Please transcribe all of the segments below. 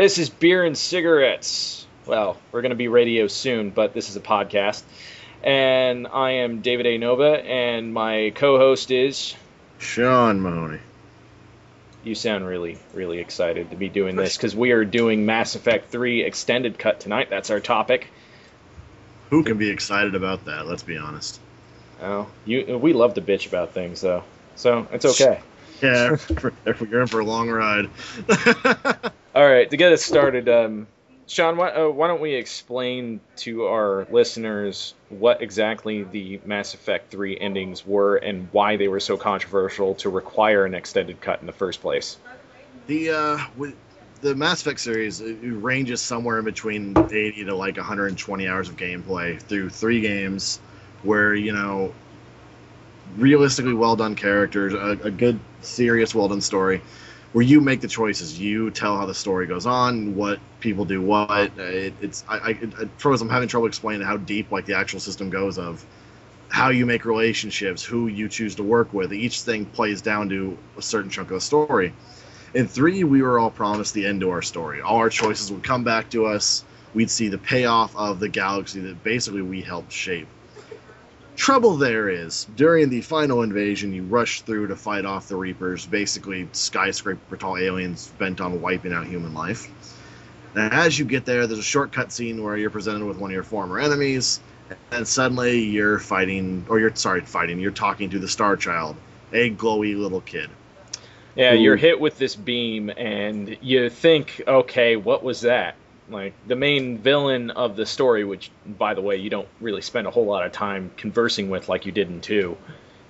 This is Beer and Cigarettes. Well, we're going to be radio soon, but this is a podcast. And I am davidanova, and my co-host is... Sean Mahoney. You sound really, really excited to be doing this, because we are doing Mass Effect 3 Extended Cut tonight. That's our topic. Who can be excited about that, let's be honest. Oh, we love to bitch about things, though. So, it's okay. Yeah, you're in for a long ride. All right, to get us started, Sean, why don't we explain to our listeners what exactly the Mass Effect 3 endings were and why they were so controversial to require an extended cut in the first place? The Mass Effect series, it ranges somewhere in between 80 to like 120 hours of gameplay through 3 games where, you know, realistically well-done characters, a good, serious, well-done story, where you make the choices. You tell how the story goes on, what people do what. I'm having trouble explaining how deep like the actual system goes of how you make relationships, who you choose to work with. Each thing plays down to a certain chunk of the story. In 3, we were all promised the end to our story. All our choices would come back to us. We'd see the payoff of the galaxy that basically we helped shape. Trouble there is, during the final invasion, you rush through to fight off the Reapers, basically skyscraper-tall aliens bent on wiping out human life. And as you get there, there's a short cut scene where you're presented with one of your former enemies, and suddenly you're talking to the Star Child, a glowy little kid. Yeah, you're hit with this beam, and you think, okay, what was that? Like, the main villain of the story, which, by the way, you don't really spend a whole lot of time conversing with like you did in 2,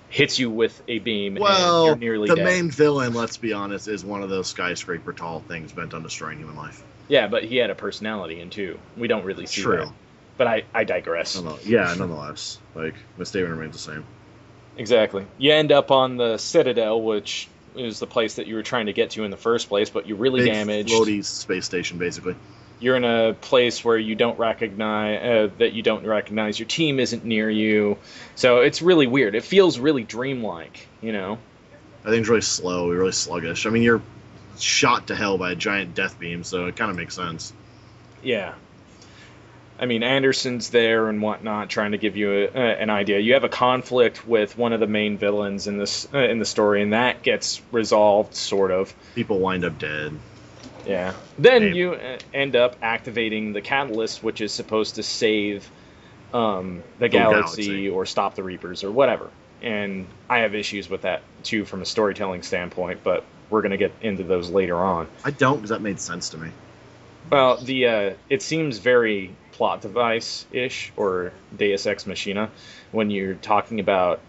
hits you with a beam and you're nearly dead. The main villain, let's be honest, is one of those skyscraper-tall things bent on destroying human life. Yeah, but he had a personality in 2. We don't really see that. But I digress. Nonetheless. Like, the statement remains the same. Exactly. You end up on the Citadel, which is the place that you were trying to get to in the first place, but you're really damaged. Floaty space station, basically. You're in a place where you don't recognize your team isn't near you, so it's really weird. It feels really dreamlike, you know. I think it's really slow, really sluggish. I mean, you're shot to hell by a giant death beam, so it kind of makes sense. Yeah. I mean, Anderson's there and whatnot, trying to give you an idea. You have a conflict with one of the main villains in the story, and that gets resolved, sort of. People wind up dead. Yeah. Then you end up activating the catalyst, which is supposed to save the galaxy or stop the Reapers or whatever. And I have issues with that, too, from a storytelling standpoint, but we're going to get into those later on. I don't, because that made sense to me. Well, it seems very plot device-ish, or Deus Ex Machina, when you're talking about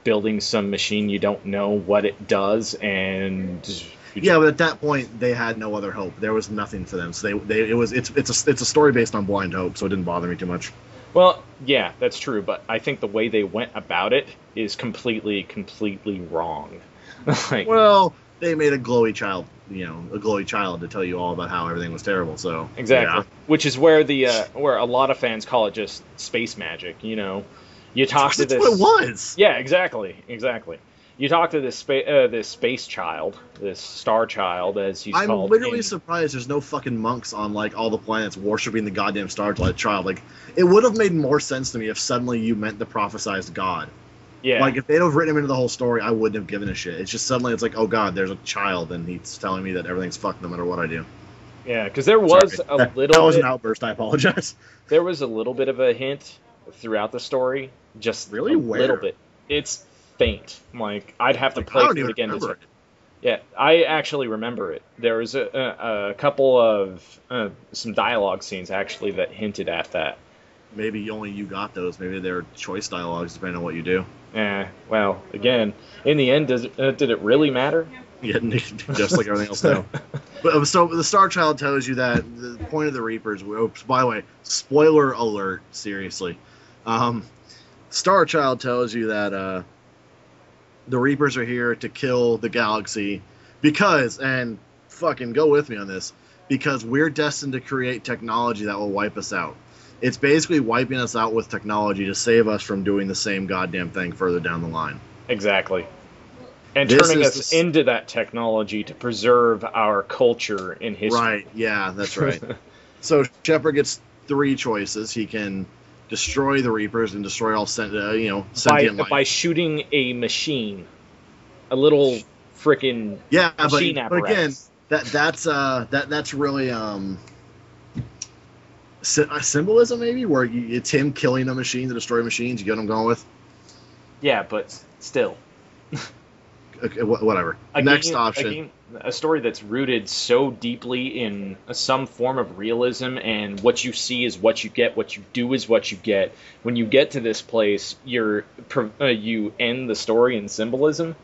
building some machine you don't know what it does, and... Yeah, but at that point, they had no other hope. There was nothing for them. So it's a story based on blind hope, so it didn't bother me too much. Well, yeah, that's true, but I think the way they went about it is completely wrong. Well, they made a glowy child to tell you all about how everything was terrible. So exactly, yeah. Which is where where a lot of fans call it just space magic. You know, you talk to this. That's what it was. Yeah, exactly. You talk to this space child, this star child, as he's called. I'm literally surprised there's no fucking monks on, like, all the planets worshipping the goddamn star child. Like, it would have made more sense to me if suddenly you meant the prophesized god. Yeah. Like, if they'd have written him into the whole story, I wouldn't have given a shit. It's just suddenly it's like, oh god, there's a child, and he's telling me that everything's fucked no matter what I do. Yeah, because there was That was an outburst, I apologize. There was a little bit of a hint throughout the story. Just really? Little bit. It's faint. Like, I'd have to play through it again. Yeah, I actually remember it. There was a couple of some dialogue scenes actually that hinted at that. Maybe only you got those. Maybe they're choice dialogues depending on what you do. Well, again, in the end, did it really matter? Yeah, just like everything else now. But so the Star Child tells you that the point of the Reapers. By the way, spoiler alert. Seriously, Star Child tells you that the Reapers are here to kill the galaxy because, and fucking go with me on this, because we're destined to create technology that will wipe us out. It's basically wiping us out with technology to save us from doing the same goddamn thing further down the line. Exactly. And This turning is us into that technology to preserve our culture in history. Right, yeah, that's right. So Shepard gets 3 choices. He can destroy the Reapers and destroy all sentient life. By shooting a machine. A little frickin' machine apparatus. But again, that's really symbolism, maybe, where it's him killing a machine to destroy machines. You get what I'm going with? Yeah, but still. Okay, whatever. Next option. A story that's rooted so deeply in some form of realism, and what you see is what you get, what you do is what you get. When you get to this place, you end the story in symbolism.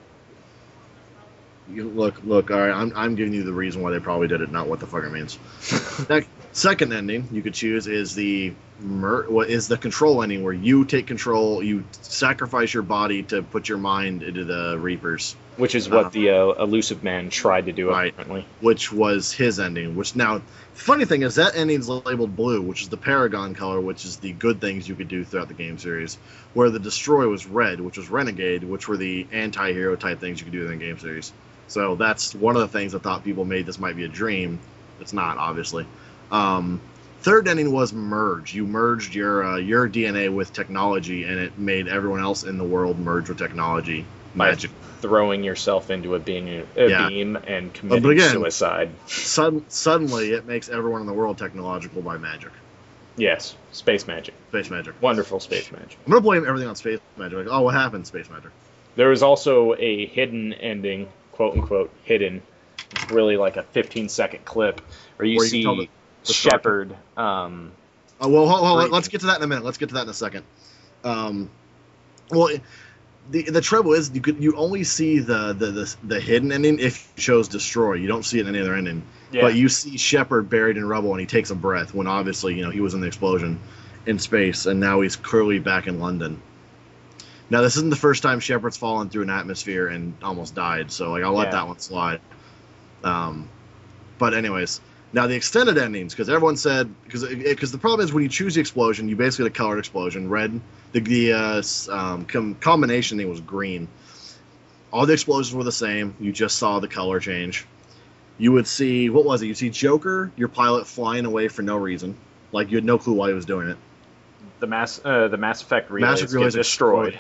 Look. All right, I'm giving you the reason why they probably did it, not what the fuck it means. Second ending you could choose is the control ending, where you take control, you sacrifice your body to put your mind into the Reapers. Which is what the Elusive Man tried to do, apparently. Which was his ending. Which now, the funny thing is that ending's labeled blue, which is the Paragon color, which is the good things you could do throughout the game series. Where the Destroy was red, which was Renegade, which were the anti-hero type things you could do in the game series. So that's one of the things I thought people made this might be a dream. It's not, obviously. Third ending was merge. You merged your DNA with technology, and it made everyone else in the world merge with technology. Magic. Throwing yourself into a beam and committing suicide. Suddenly, it makes everyone in the world technological by magic. Yes, space magic. Space magic. Wonderful space magic. I'm going to blame everything on space magic. Like, oh, what happened? Space magic. There was also a hidden ending, quote-unquote hidden. It's really like a 15-second clip where you see Shepard. Well, hold on. Let's get to that in a minute. Let's get to that in a second. Well, the trouble is you only see the hidden ending if you chose Destroy. You don't see it in any other ending. Yeah. But you see Shepard buried in rubble, and he takes a breath when obviously he was in the explosion in space, and now he's clearly back in London. Now, this isn't the first time Shepard's fallen through an atmosphere and almost died, so I'll let that one slide. But anyways, now the extended endings, because everyone said because the problem is when you choose the explosion, you basically get a colored explosion. Red, the combination thing was green. All the explosions were the same. You just saw the color change. You would see, what was it? You see Joker, your pilot, flying away for no reason, like you had no clue why he was doing it. The Mass Effect relays get destroyed.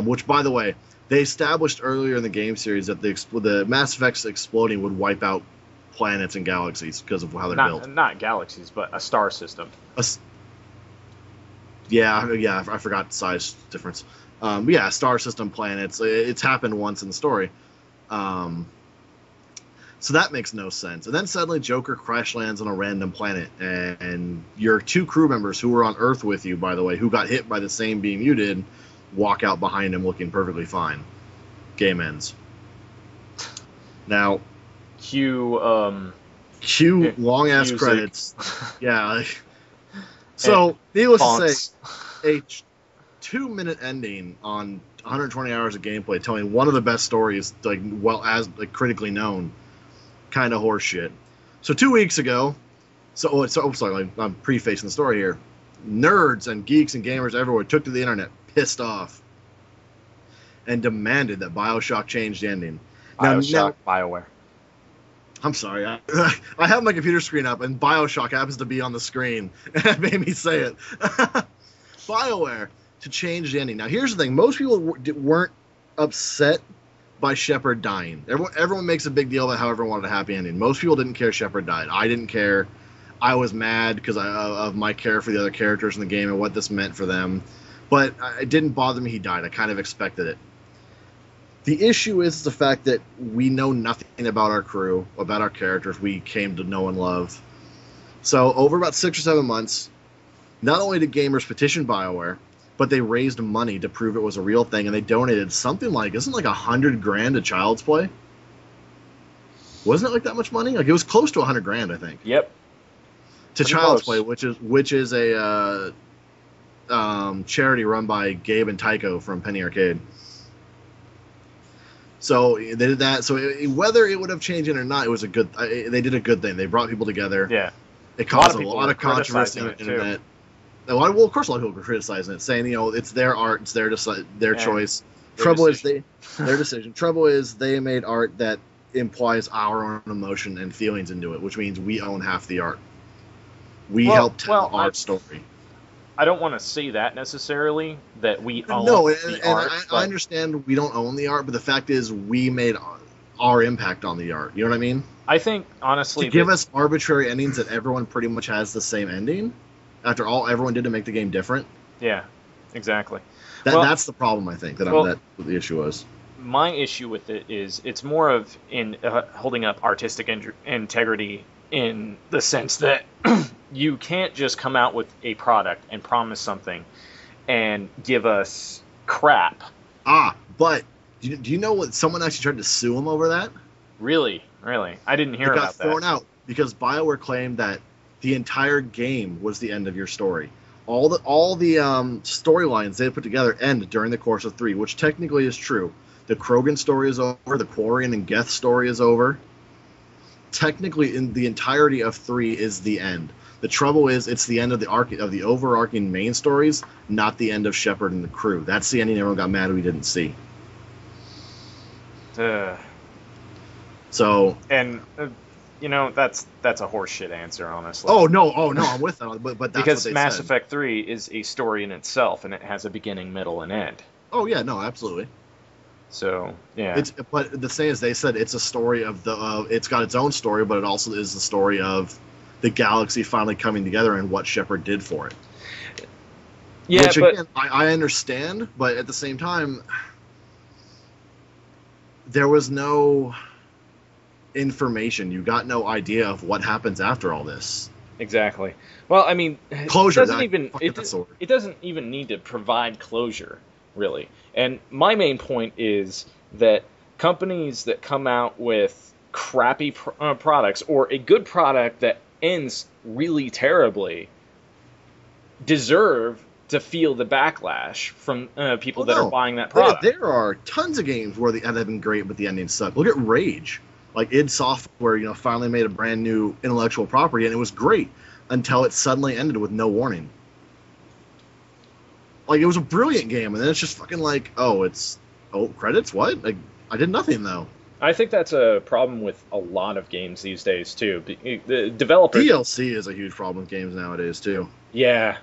Which, by the way, they established earlier in the game series that the Mass Effects exploding would wipe out planets and galaxies because of how they're built. Not galaxies, but a star system. I forgot the size difference. Star system, planets. It's happened once in the story. So that makes no sense. And then suddenly Joker crash lands on a random planet, and your 2 crew members who were on Earth with you, by the way, who got hit by the same beam you did, walk out behind him looking perfectly fine. Game ends. Now, cue long ass credits. Yeah. So, needless to say, a 2-minute ending on 120 hours of gameplay, telling one of the best stories, critically known, kind of horseshit. So 2 weeks ago, I'm prefacing the story here. Nerds and geeks and gamers everywhere took to the internet, pissed off, and demanded that BioShock change the ending. BioWare. I'm sorry. I have my computer screen up, and BioShock happens to be on the screen, and it made me say it. BioWare to change the ending. Now, here's the thing. Most people weren't upset by Shepard dying. Everyone makes a big deal about how everyone wanted a happy ending. Most people didn't care Shepard died. I didn't care. I was mad because of my care for the other characters in the game and what this meant for them. But it didn't bother me he died. I kind of expected it. The issue is the fact that we know nothing about our crew, about our characters we came to know and love. So over about 6 or 7 months, not only did gamers petition BioWare, but they raised money to prove it was a real thing, and they donated something like, isn't it like $100,000 to Child's Play? Wasn't it like that much money? Like, it was close to $100,000, I think. Yep. To Child's Play, which is a charity run by Gabe and Tycho from Penny Arcade. So they did that. So whether it would have changed it or not, it was a good. They did a good thing. They brought people together. Yeah. It caused a lot of controversy on the internet. Well, of course, a lot of people were criticizing it, saying it's their art, it's their choice. Trouble is their decision. Trouble is they made art that implies our own emotion and feelings into it, which means we own half the art. We help tell our story. I don't want to say that necessarily, that we own the art. I understand we don't own the art, but the fact is we made our impact on the art. You know what I mean? I think, honestly... To give us arbitrary endings that everyone pretty much has the same ending, after all everyone did to make the game different. Yeah, exactly. That's the problem, I think, that the issue was. My issue with it is it's more of in holding up artistic integrity in the sense that you can't just come out with a product and promise something and give us crap. But do you know what? Someone actually tried to sue him over that? Really? I didn't hear about that. It got thrown out because BioWare claimed that the entire game was the end of your story. All the storylines they had put together end during the course of 3, which technically is true. The Krogan story is over. The Quarian and Geth story is over. Technically, in the entirety of 3 is the end. The trouble is, it's the end of the overarching main stories, not the end of Shepard and the crew. That's the ending everyone got mad we didn't see. So. And that's a horseshit answer, honestly. Oh no, I'm with that. But that's because what they Mass said. Effect 3 is a story in itself, and it has a beginning, middle, and end. Oh yeah, no, absolutely. So yeah. But the thing is, they said it's a story of it's got its own story, but it also is the story of the galaxy finally coming together and what Shepard did for it. Yeah, which, again, I understand, but at the same time, there was no information. You got no idea of what happens after all this. Exactly. Well, I mean, closure. It doesn't even need to provide closure, really. And my main point is that companies that come out with crappy products or a good product that ends really terribly deserve to feel the backlash from people that are buying that product. There are tons of games where the end have been great, but the ending sucked. Look at Rage. Like, id Software, finally made a brand new intellectual property, and it was great until it suddenly ended with no warning. Like, it was a brilliant game, and then it's just fucking like, credits? What? Like, I did nothing, though. I think that's a problem with a lot of games these days, too. The developers... DLC is a huge problem with games nowadays, too. Yeah.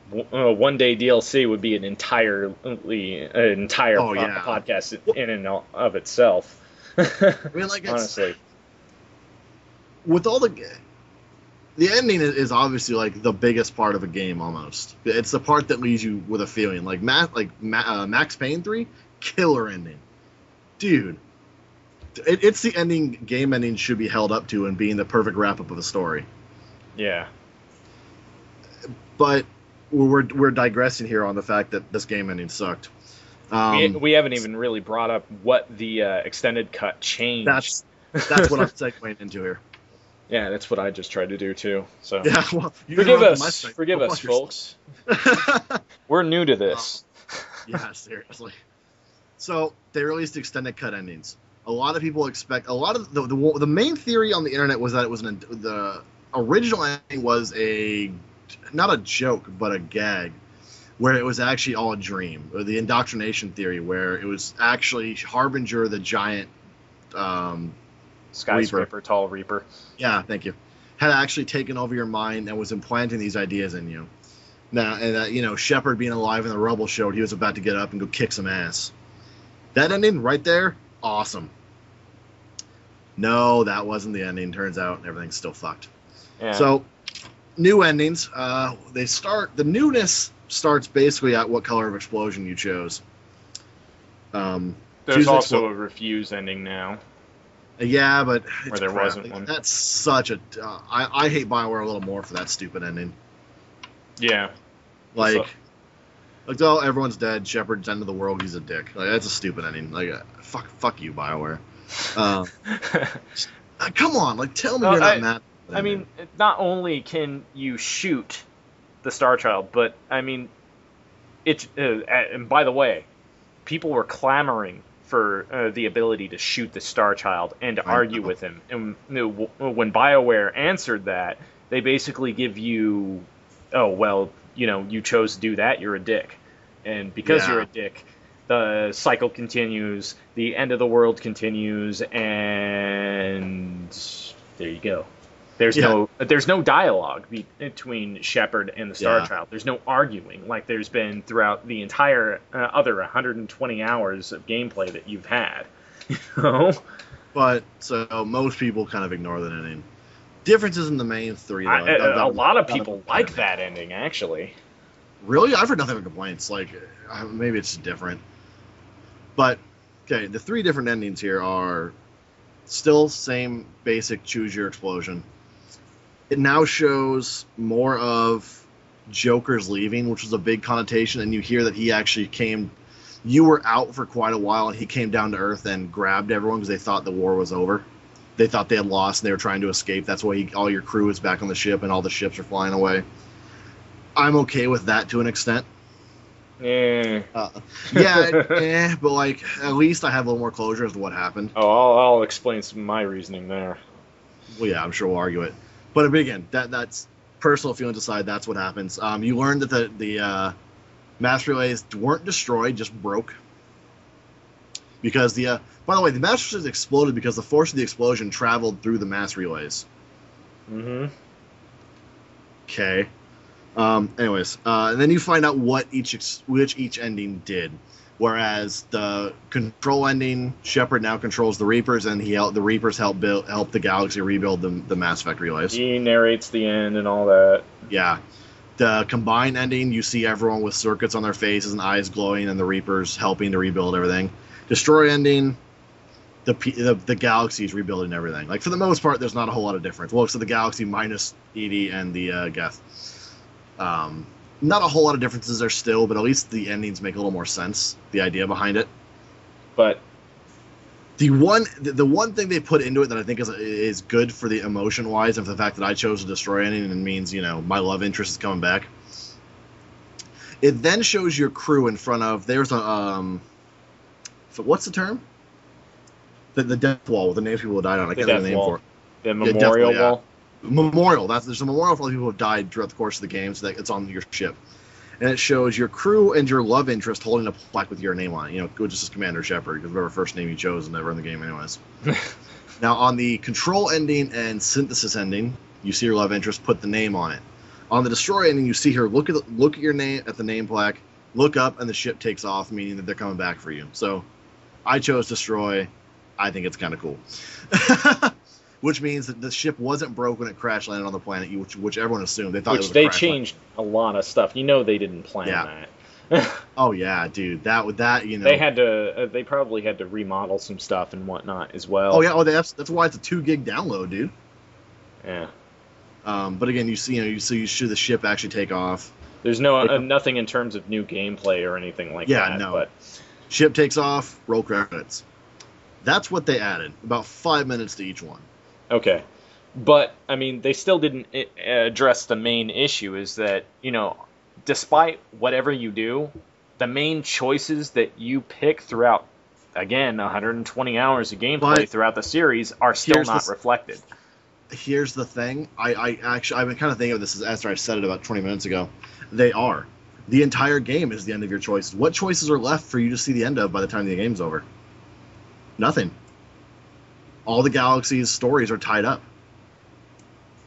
One-day DLC would be an entire podcast in and of itself. I mean, like, honestly, with all the ending is obviously like the biggest part of a game. Almost, it's the part that leaves you with a feeling. Like Max Payne 3, killer ending, dude. It's the game ending should be held up to and being the perfect wrap up of a story. Yeah, but we're digressing here on the fact that this game ending sucked. We haven't even really brought up what the extended cut changed. That's what I'm segueing into here. Yeah, that's what I just tried to do too. So yeah, well, forgive us, folks. We're new to this. Yeah, seriously. So they released extended cut endings. A lot of people expect the main theory on the internet was that it was the original ending was not a joke but a gag, where it was actually all a dream, or the indoctrination theory, where it was actually Harbinger, the giant skyscraper, tall reaper. Yeah, thank you. Had actually taken over your mind and was implanting these ideas in you. Now, and Shepard being alive in the rubble showed he was about to get up and go kick some ass. That ending right there, awesome. No, that wasn't the ending. Turns out everything's still fucked. Yeah. So, new endings. The newness starts basically at what color of explosion you chose. There's also a refuse ending now. Yeah, but where there wasn't one. That's such a. I hate BioWare a little more for that stupid ending. Yeah. Everyone's dead. Shepard's end of the world. He's a dick. Like, that's a stupid ending. Like, fuck you, BioWare. Come on, like, tell me you're not mad. I mean, not only can you shoot the Star Child, but I mean, and by the way, people were clamoring for the ability to shoot the Star Child and to argue with him. And when BioWare answered that, they basically give you, you chose to do that, you're a dick. And because you're a dick, the cycle continues, the end of the world continues, and there you go. There's no dialogue between Shepard and the Star Child. There's no arguing like there's been throughout the entire other 120 hours of gameplay that you've had. You know? But so most people kind of ignore that ending. Differences in the main three. A lot of people like that ending, actually. Really? I've heard nothing but complaints. Like, maybe it's different. But, okay, the three different endings here are still same basic choose your explosion. It now shows more of Joker's leaving, which was a big connotation, and you hear that he actually came... You were out for quite a while, and he came down to Earth and grabbed everyone because they thought the war was over. They thought they had lost, and they were trying to escape. That's why all your crew is back on the ship, and all the ships are flying away. I'm okay with that to an extent. But like, at least I have a little more closure as to what happened. Oh, I'll explain some of my reasoning there. Well, yeah, I'm sure we'll argue it. But again, that's personal feelings aside, that's what happens. You learned that the mass relays weren't destroyed, just broke. Because by the way, the mass relays exploded because the force of the explosion traveled through the mass relays. Mm-hmm. Okay. Anyways, and then you find out which each ending did. Whereas the control ending, Shepard now controls the Reapers, and the Reapers help the galaxy rebuild the Mass Effect relays. He narrates the end and all that. Yeah. The combined ending, you see everyone with circuits on their faces and eyes glowing, and the Reapers helping to rebuild everything. Destroy ending, the galaxy is rebuilding everything. Like, for the most part, there's not a whole lot of difference. Well, except the galaxy minus EDI and the Geth. Not a whole lot of differences there still, but at least the endings make a little more sense, the idea behind it. But the one thing they put into it that I think is good for the emotion-wise, and for the fact that I chose to destroy ending, and it means, my love interest is coming back. It then shows your crew in front of, there's a, what's the term? The death wall with the names people who died on. I can't think of the name for it. The memorial wall? Memorial. There's a memorial for all the people who have died throughout the course of the game, so that it's on your ship. And it shows your crew and your love interest holding a plaque with your name on it. Just as Commander Shepard, because whatever first name you chose is never in the game anyways. Now, on the control ending and synthesis ending, you see your love interest, put the name on it. On the destroy ending, you see her look at your name at the name plaque, look up, and the ship takes off, meaning that they're coming back for you. So, I chose destroy. I think it's kind of cool. Which means that the ship wasn't broke when it crash landed on the planet, which everyone assumed. They thought it was a crash. Which they changed a lot of stuff. They didn't plan that. Oh yeah, dude. They probably had to remodel some stuff and whatnot as well. Oh yeah. That's why it's a 2 gig download, dude. Yeah. But again, you see the ship actually take off. There's nothing in terms of new gameplay or anything like that. Yeah, no. But ship takes off. Roll credits. That's what they added. About 5 minutes to each one. Okay. But, they still didn't address the main issue, is that, despite whatever you do, the main choices that you pick throughout, again, 120 hours of gameplay throughout the series are still not reflected. Here's the thing. I've been kind of thinking of this after I said it about 20 minutes ago. They are. The entire game is the end of your choices. What choices are left for you to see the end of by the time the game's over? Nothing. All the galaxy's stories are tied up.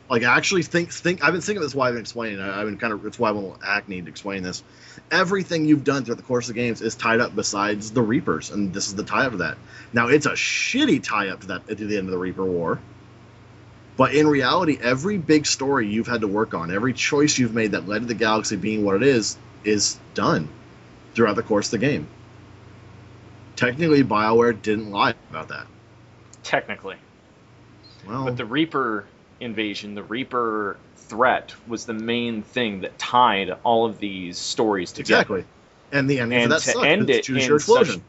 Like, actually think. I've been thinking. That's why I've been explaining. It's why I won't need to explain this. Everything you've done throughout the course of the games is tied up besides the Reapers, and this is the tie up to that. Now, it's a shitty tie up to that to the end of the Reaper War. But in reality, every big story you've had to work on, every choice you've made that led to the galaxy being what it is done throughout the course of the game. Technically, BioWare didn't lie about that. Technically. Well, but the Reaper invasion, the Reaper threat was the main thing that tied all of these stories together. Exactly. And the ending and for that to sucks. End it choose your explosion.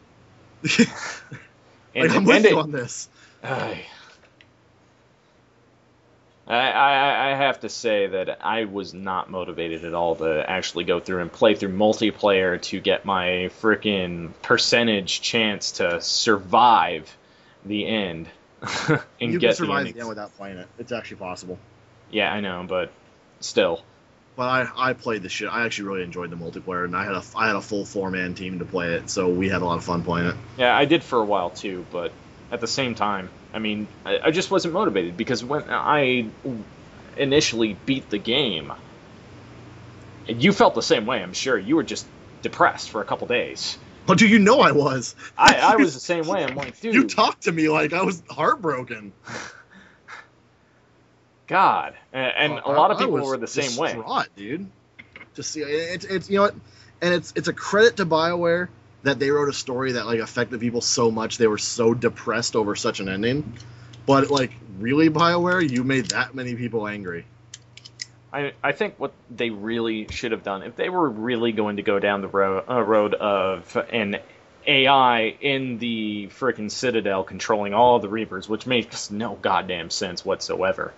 I'm with you on this. I have to say that I was not motivated at all to actually go through and play through multiplayer to get my frickin' percentage chance to survive the end. You can survive the end without playing it. It's actually possible. Yeah, I know, but still. But I played the shit. I actually really enjoyed the multiplayer, and I had a full 4-man team to play it, so we had a lot of fun playing it. Yeah, I did for a while too, but at the same time, I mean, I just wasn't motivated because when I initially beat the game, and you felt the same way, I'm sure. You were just depressed for a couple days. Oh, dude, you know I was. I was the same way. I'm like, dude. You talked to me like I was heartbroken. God, and a lot of people were the same way. Dude. To see it's you know what, and it's a credit to BioWare that they wrote a story that like affected people so much they were so depressed over such an ending. But like, really, BioWare, you made that many people angry. I think what they really should have done, if they were really going to go down the road of an AI in the frickin' Citadel controlling all of the Reapers, which makes no goddamn sense whatsoever.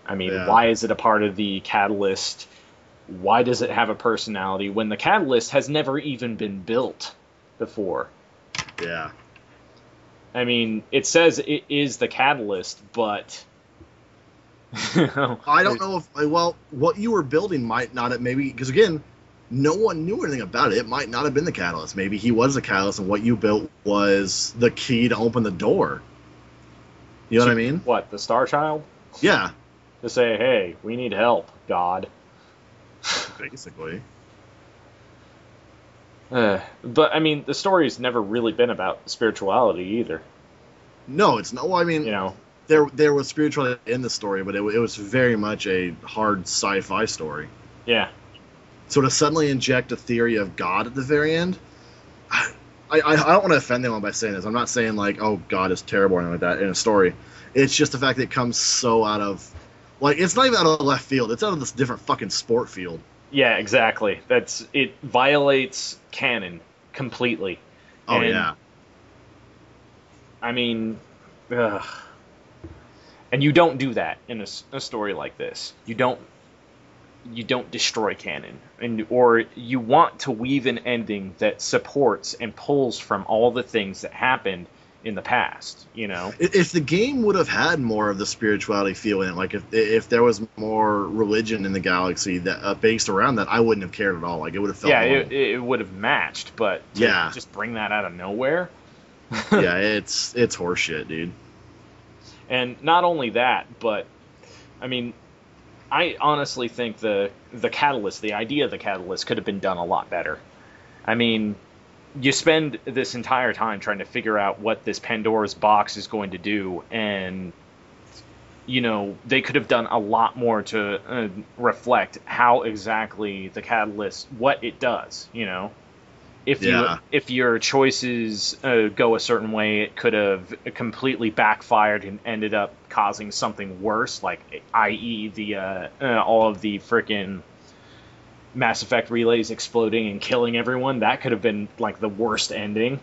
I mean, Why is it a part of the Catalyst? Why does it have a personality when the Catalyst has never even been built before? Yeah. I mean, it says it is the Catalyst, but... I don't know if... Well, what you were building might not have... Maybe... Because, again, no one knew anything about it. It might not have been the Catalyst. Maybe he was the Catalyst, and what you built was the key to open the door. You know what I mean? What, the Star Child? Yeah. To say, hey, we need help, God. Basically. But, I mean, the story's never really been about spirituality either. No, it's not. Well, I mean, you know, there was spirituality in the story, but it was very much a hard sci-fi story. Yeah. So to suddenly inject a theory of God at the very end, I don't want to offend anyone by saying this. I'm not saying, like, oh, God is terrible or anything like that in a story. It's just the fact that it comes so out of... Like, it's not even out of left field. It's out of this different fucking sport field. Yeah, exactly. It violates canon completely. Oh, yeah. I mean, ugh. And you don't do that in a story like this. You don't destroy canon, or you want to weave an ending that supports and pulls from all the things that happened in the past, you know? If the game would have had more of the spirituality feel in it, like if there was more religion in the galaxy that based around that, I wouldn't have cared at all. Like, it would have felt it would have matched, but just bring that out of nowhere. Yeah, it's horseshit, dude. And not only that, but I mean, I honestly think the Catalyst, the idea of the Catalyst, could have been done a lot better. I mean, you spend this entire time trying to figure out what this Pandora's box is going to do, and, you know, they could have done a lot more to reflect how exactly the Catalyst, what it does, you know? If your choices go a certain way, it could have completely backfired and ended up causing something worse, like, i.e. the all of the frickin' Mass Effect relays exploding and killing everyone. That could have been, like, the worst ending.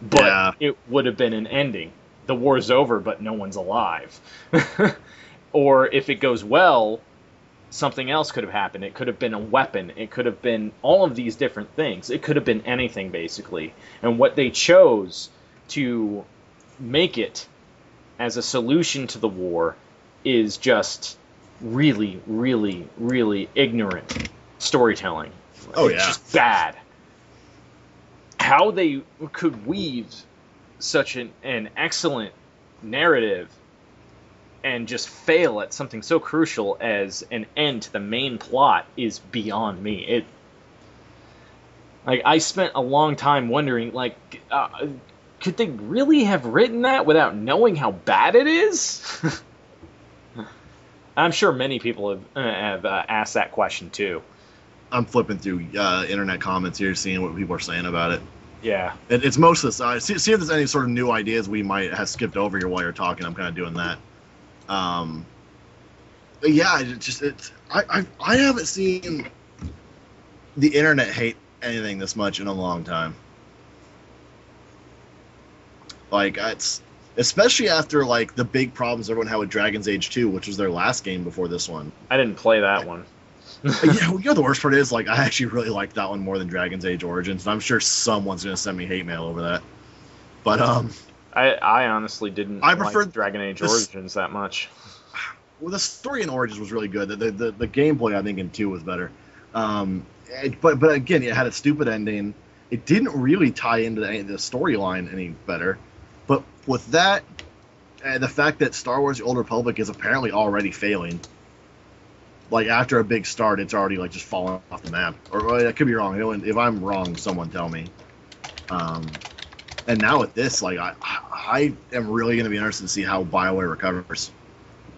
But it would have been an ending. The war's over, but no one's alive. Or if it goes well, something else could have happened. It could have been a weapon. It could have been all of these different things. It could have been anything, basically. And what they chose to make it as a solution to the war is just really, really, really ignorant storytelling. It's just bad. How they could weave such an excellent narrative and just fail at something so crucial as an end to the main plot is beyond me. I spent a long time wondering, like, could they really have written that without knowing how bad it is? I'm sure many people have asked that question too. I'm flipping through internet comments here, seeing what people are saying about it. Yeah. It's most of this. See if there's any sort of new ideas we might have skipped over here while you're talking. I'm kind of doing that. I haven't seen the internet hate anything this much in a long time. Like, it's especially after, like, the big problems everyone had with Dragon's Age 2, which was their last game before this one. I didn't play that one. You know, the worst part is, like, I actually really like that one more than Dragon's Age Origins, and I'm sure someone's gonna send me hate mail over that. But I honestly didn't like Dragon Age Origins that much. Well, the story in Origins was really good. The gameplay, I think, in 2 was better. But again, it had a stupid ending. It didn't really tie into the storyline any better. But with that, and the fact that Star Wars: The Old Republic is apparently already failing. Like after a big start, it's already like just falling off the map. Or I could be wrong. If I'm wrong, someone tell me. And now with this, like I am really going to be interested to see how BioWare recovers.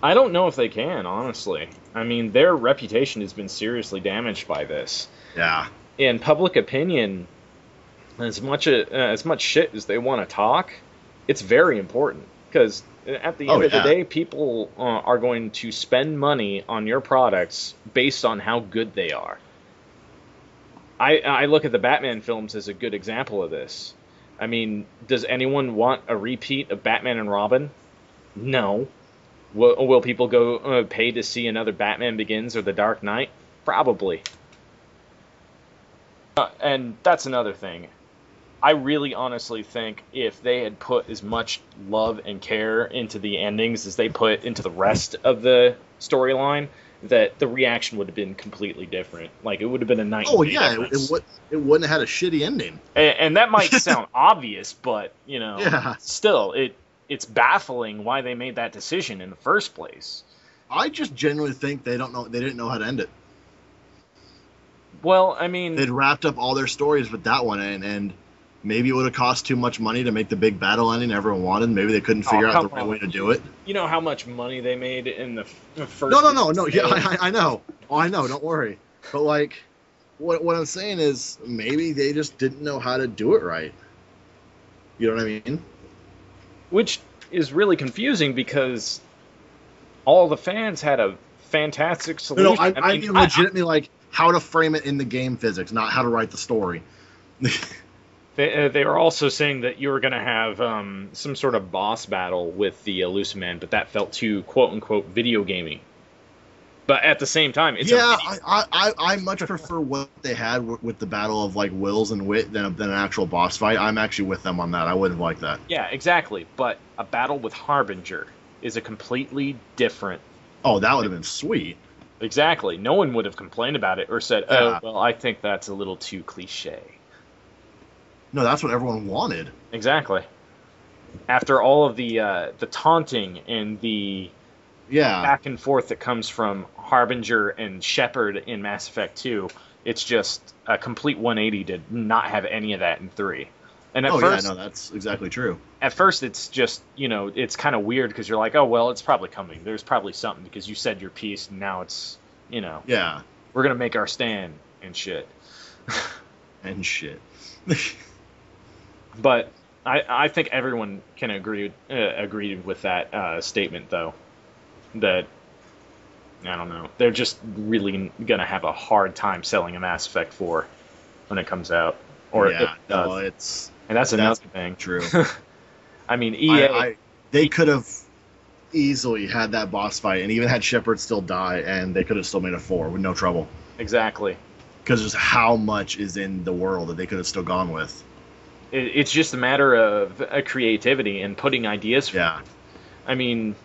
I don't know if they can, honestly. I mean, their reputation has been seriously damaged by this. Yeah. In public opinion, as much shit as they want to talk, it's very important because at the end of the day, people are going to spend money on your products based on how good they are. I look at the Batman films as a good example of this. I mean, does anyone want a repeat of Batman and Robin? No. Will people go pay to see another Batman Begins or The Dark Knight? Probably. And that's another thing. I really honestly think if they had put as much love and care into the endings as they put into the rest of the storyline, that the reaction would have been completely different. Like, it would have been a night and day difference. It wouldn't have had a shitty ending. And that might sound obvious, but, still, it's baffling why they made that decision in the first place. I just genuinely think they didn't know how to end it. Well, I mean, they'd wrapped up all their stories with that one, and maybe it would have cost too much money to make the big battle ending everyone wanted. Maybe they couldn't figure out the right way to do it. You know how much money they made in the first? No. Yeah, I know. Oh, I know. Don't worry. But like, what I'm saying is maybe they just didn't know how to do it right. You know what I mean? Which is really confusing because all the fans had a fantastic solution. No, I mean legitimately like how to frame it in the game physics, not how to write the story. They were also saying that you were going to have some sort of boss battle with the Luciman, but that felt too quote-unquote video gaming. But at the same time, it's I much prefer what they had with the battle of like wills and wit than an actual boss fight. I'm actually with them on that. I wouldn't like that. Yeah, exactly. But a battle with Harbinger is a completely different. Oh, that would have been sweet. Exactly. No one would have complained about it or said, "Oh, well, I think that's a little too cliche." No, that's what everyone wanted. Exactly. After all of the taunting and the back and forth that comes from Harbinger and Shepard in Mass Effect 2, it's just a complete 180 to not have any of that in 3. And at first, that's exactly true. At first, it's just, it's kind of weird because you're like, oh, well, it's probably coming. There's probably something because you said your piece and now it's, Yeah. We're going to make our stand and shit. And shit. But I think everyone can agree with that statement, though. That, I don't know, they're just really going to have a hard time selling a Mass Effect 4 when it comes out. Or yeah, and that's another thing. True. I mean, EA... they could have easily had that boss fight and even had Shepard still die, and they could have still made a 4 with no trouble. Exactly. Because just how much is in the world that they could have still gone with. It's just a matter of creativity and putting ideas forward. I mean,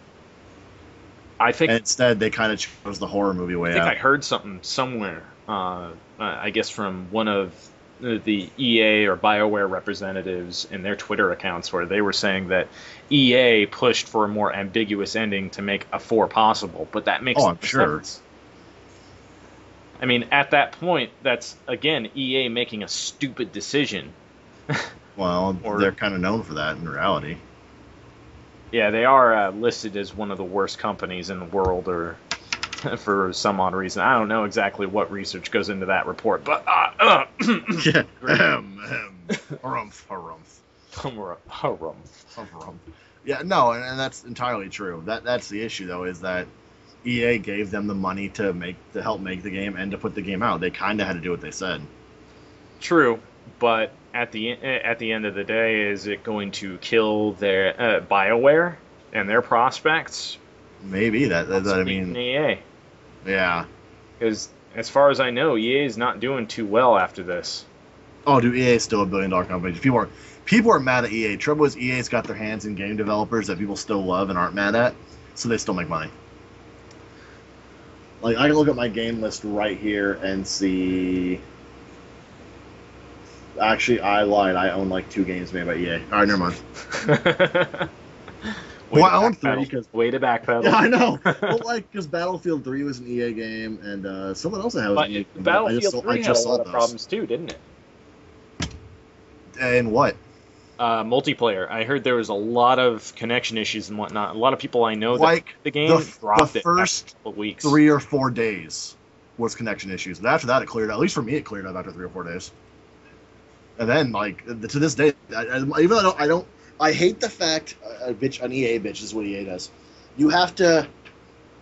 I think... And instead, they kind of chose the horror movie way out. I heard something somewhere, I guess from one of the EA or BioWare representatives in their Twitter accounts, where they were saying that EA pushed for a more ambiguous ending to make a 4 possible, but that makes no sense. I mean, at that point, that's, again, EA making a stupid decision. Well, they're kind of known for that in reality. Yeah, they are listed as one of the worst companies in the world, or for some odd reason. I don't know exactly what research goes into that report, but... Yeah. Yeah, no, and that's entirely true. That's the issue, though, is that EA gave them the money to help make the game and to put the game out. They kind of had to do what they said. True, but at the end of the day, is it going to kill their BioWare and their prospects? Maybe that I mean, EA. Yeah, because as far as I know, EA is not doing too well after this. Oh, dude, EA is still a billion-dollar company. People are mad at EA. Trouble is, EA's got their hands in game developers that people still love and aren't mad at, so they still make money. Like, I can look at my game list right here and see. Actually, I lied. I own like 2 games made by EA. All right, never mind. Well, I own 3 because way to backpedal. Yeah, I know. Well, like because Battlefield 3 was an EA game, and someone else that was an EA game. Battlefield 3 had a lot of problems too, didn't it? And what? Multiplayer. I heard there was a lot of connection issues and whatnot. A lot of people I know like that the game dropped the first after a couple of weeks. 3 or 4 days was connection issues, but after that it cleared. At least for me, it cleared up after 3 or 4 days. And then, like to this day, even though I hate the fact an EA bitch is what EA does. You have to,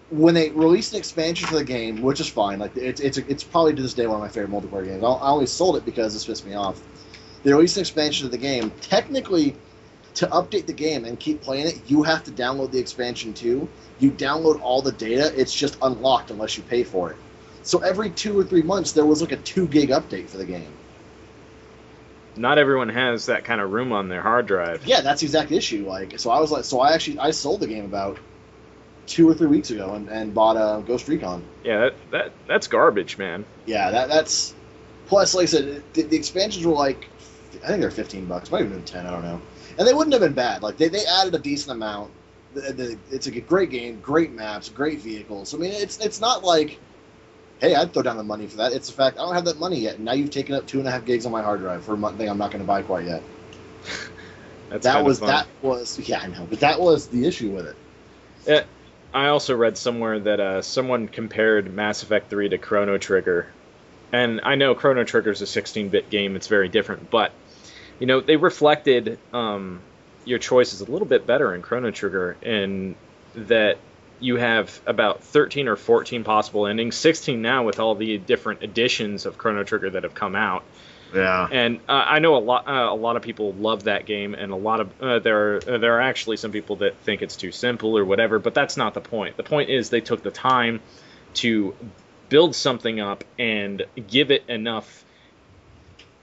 when they release an expansion for the game, which is fine. Like it's probably to this day one of my favorite multiplayer games. I only sold it because this pissed me off. They release an expansion to the game. Technically, to update the game and keep playing it, you have to download the expansion too. You download all the data. It's just unlocked unless you pay for it. So every 2 or 3 months, there was like a 2 gig update for the game. Not everyone has that kind of room on their hard drive. Yeah, that's the exact issue. Like, so I sold the game about 2 or 3 weeks ago and bought Ghost Recon. Yeah, that's garbage, man. Yeah, that's plus, like I said, the expansions were like, I think they're $15, might even been 10, I don't know. And they wouldn't have been bad. Like they added a decent amount. It's a great game, great maps, great vehicles. I mean, it's not like, hey, I'd throw down the money for that. It's the fact I don't have that money yet. And now you've taken up 2.5 gigs on my hard drive for a thing I'm not going to buy quite yet. That was yeah, I know, but that was the issue with it. Yeah, I also read somewhere that someone compared Mass Effect 3 to Chrono Trigger, and I know Chrono Trigger is a 16-bit game; it's very different. But they reflected your choices a little bit better in Chrono Trigger, in that you have about 13 or 14 possible endings, 16 now with all the different editions of Chrono Trigger that have come out. Yeah. And I know a lot of people love that game, and a lot of there are actually some people that think it's too simple or whatever, but that's not the point. The point is they took the time to build something up and give it enough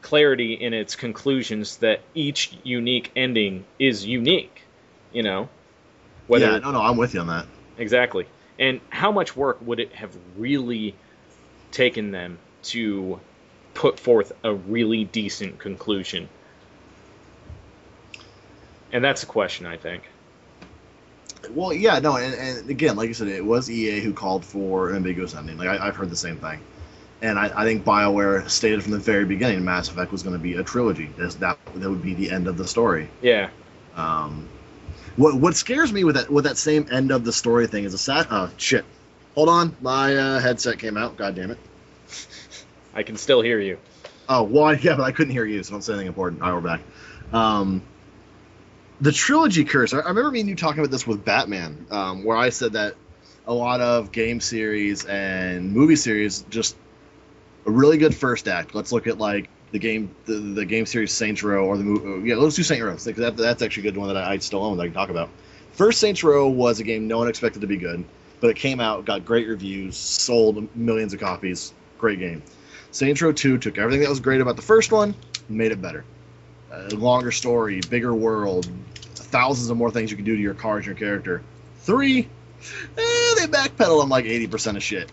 clarity in its conclusions that each unique ending is unique. Whether, yeah, no, I'm with you on that. Exactly. And how much work would it have really taken them to put forth a really decent conclusion? And that's a question, I think. Well, yeah, no, and again, like you said, it was EA who called for an ambiguous ending. Like I've heard the same thing. And I think BioWare stated from the very beginning Mass Effect was going to be a trilogy. That would be the end of the story. Yeah. What scares me with that same end of the story thing is shit. Hold on, my headset came out. God damn it. I can still hear you. Oh, well, yeah, but I couldn't hear you, so don't say anything important. All right, we're back. The trilogy curse. I remember me and you talking about this with Batman, where I said that a lot of game series and movie series just a really good first act. Let's look at like the game series Saints Row or the movie. Yeah, let's do Saints Row. That's actually a good one that I still own that I can talk about. First Saints Row was a game no one expected to be good, but it came out, got great reviews, sold millions of copies. Great game. Saints Row 2 took everything that was great about the first one, made it better. Longer story, bigger world, thousands of more things you can do to your cars and your character. 3, they backpedal on like 80% of shit.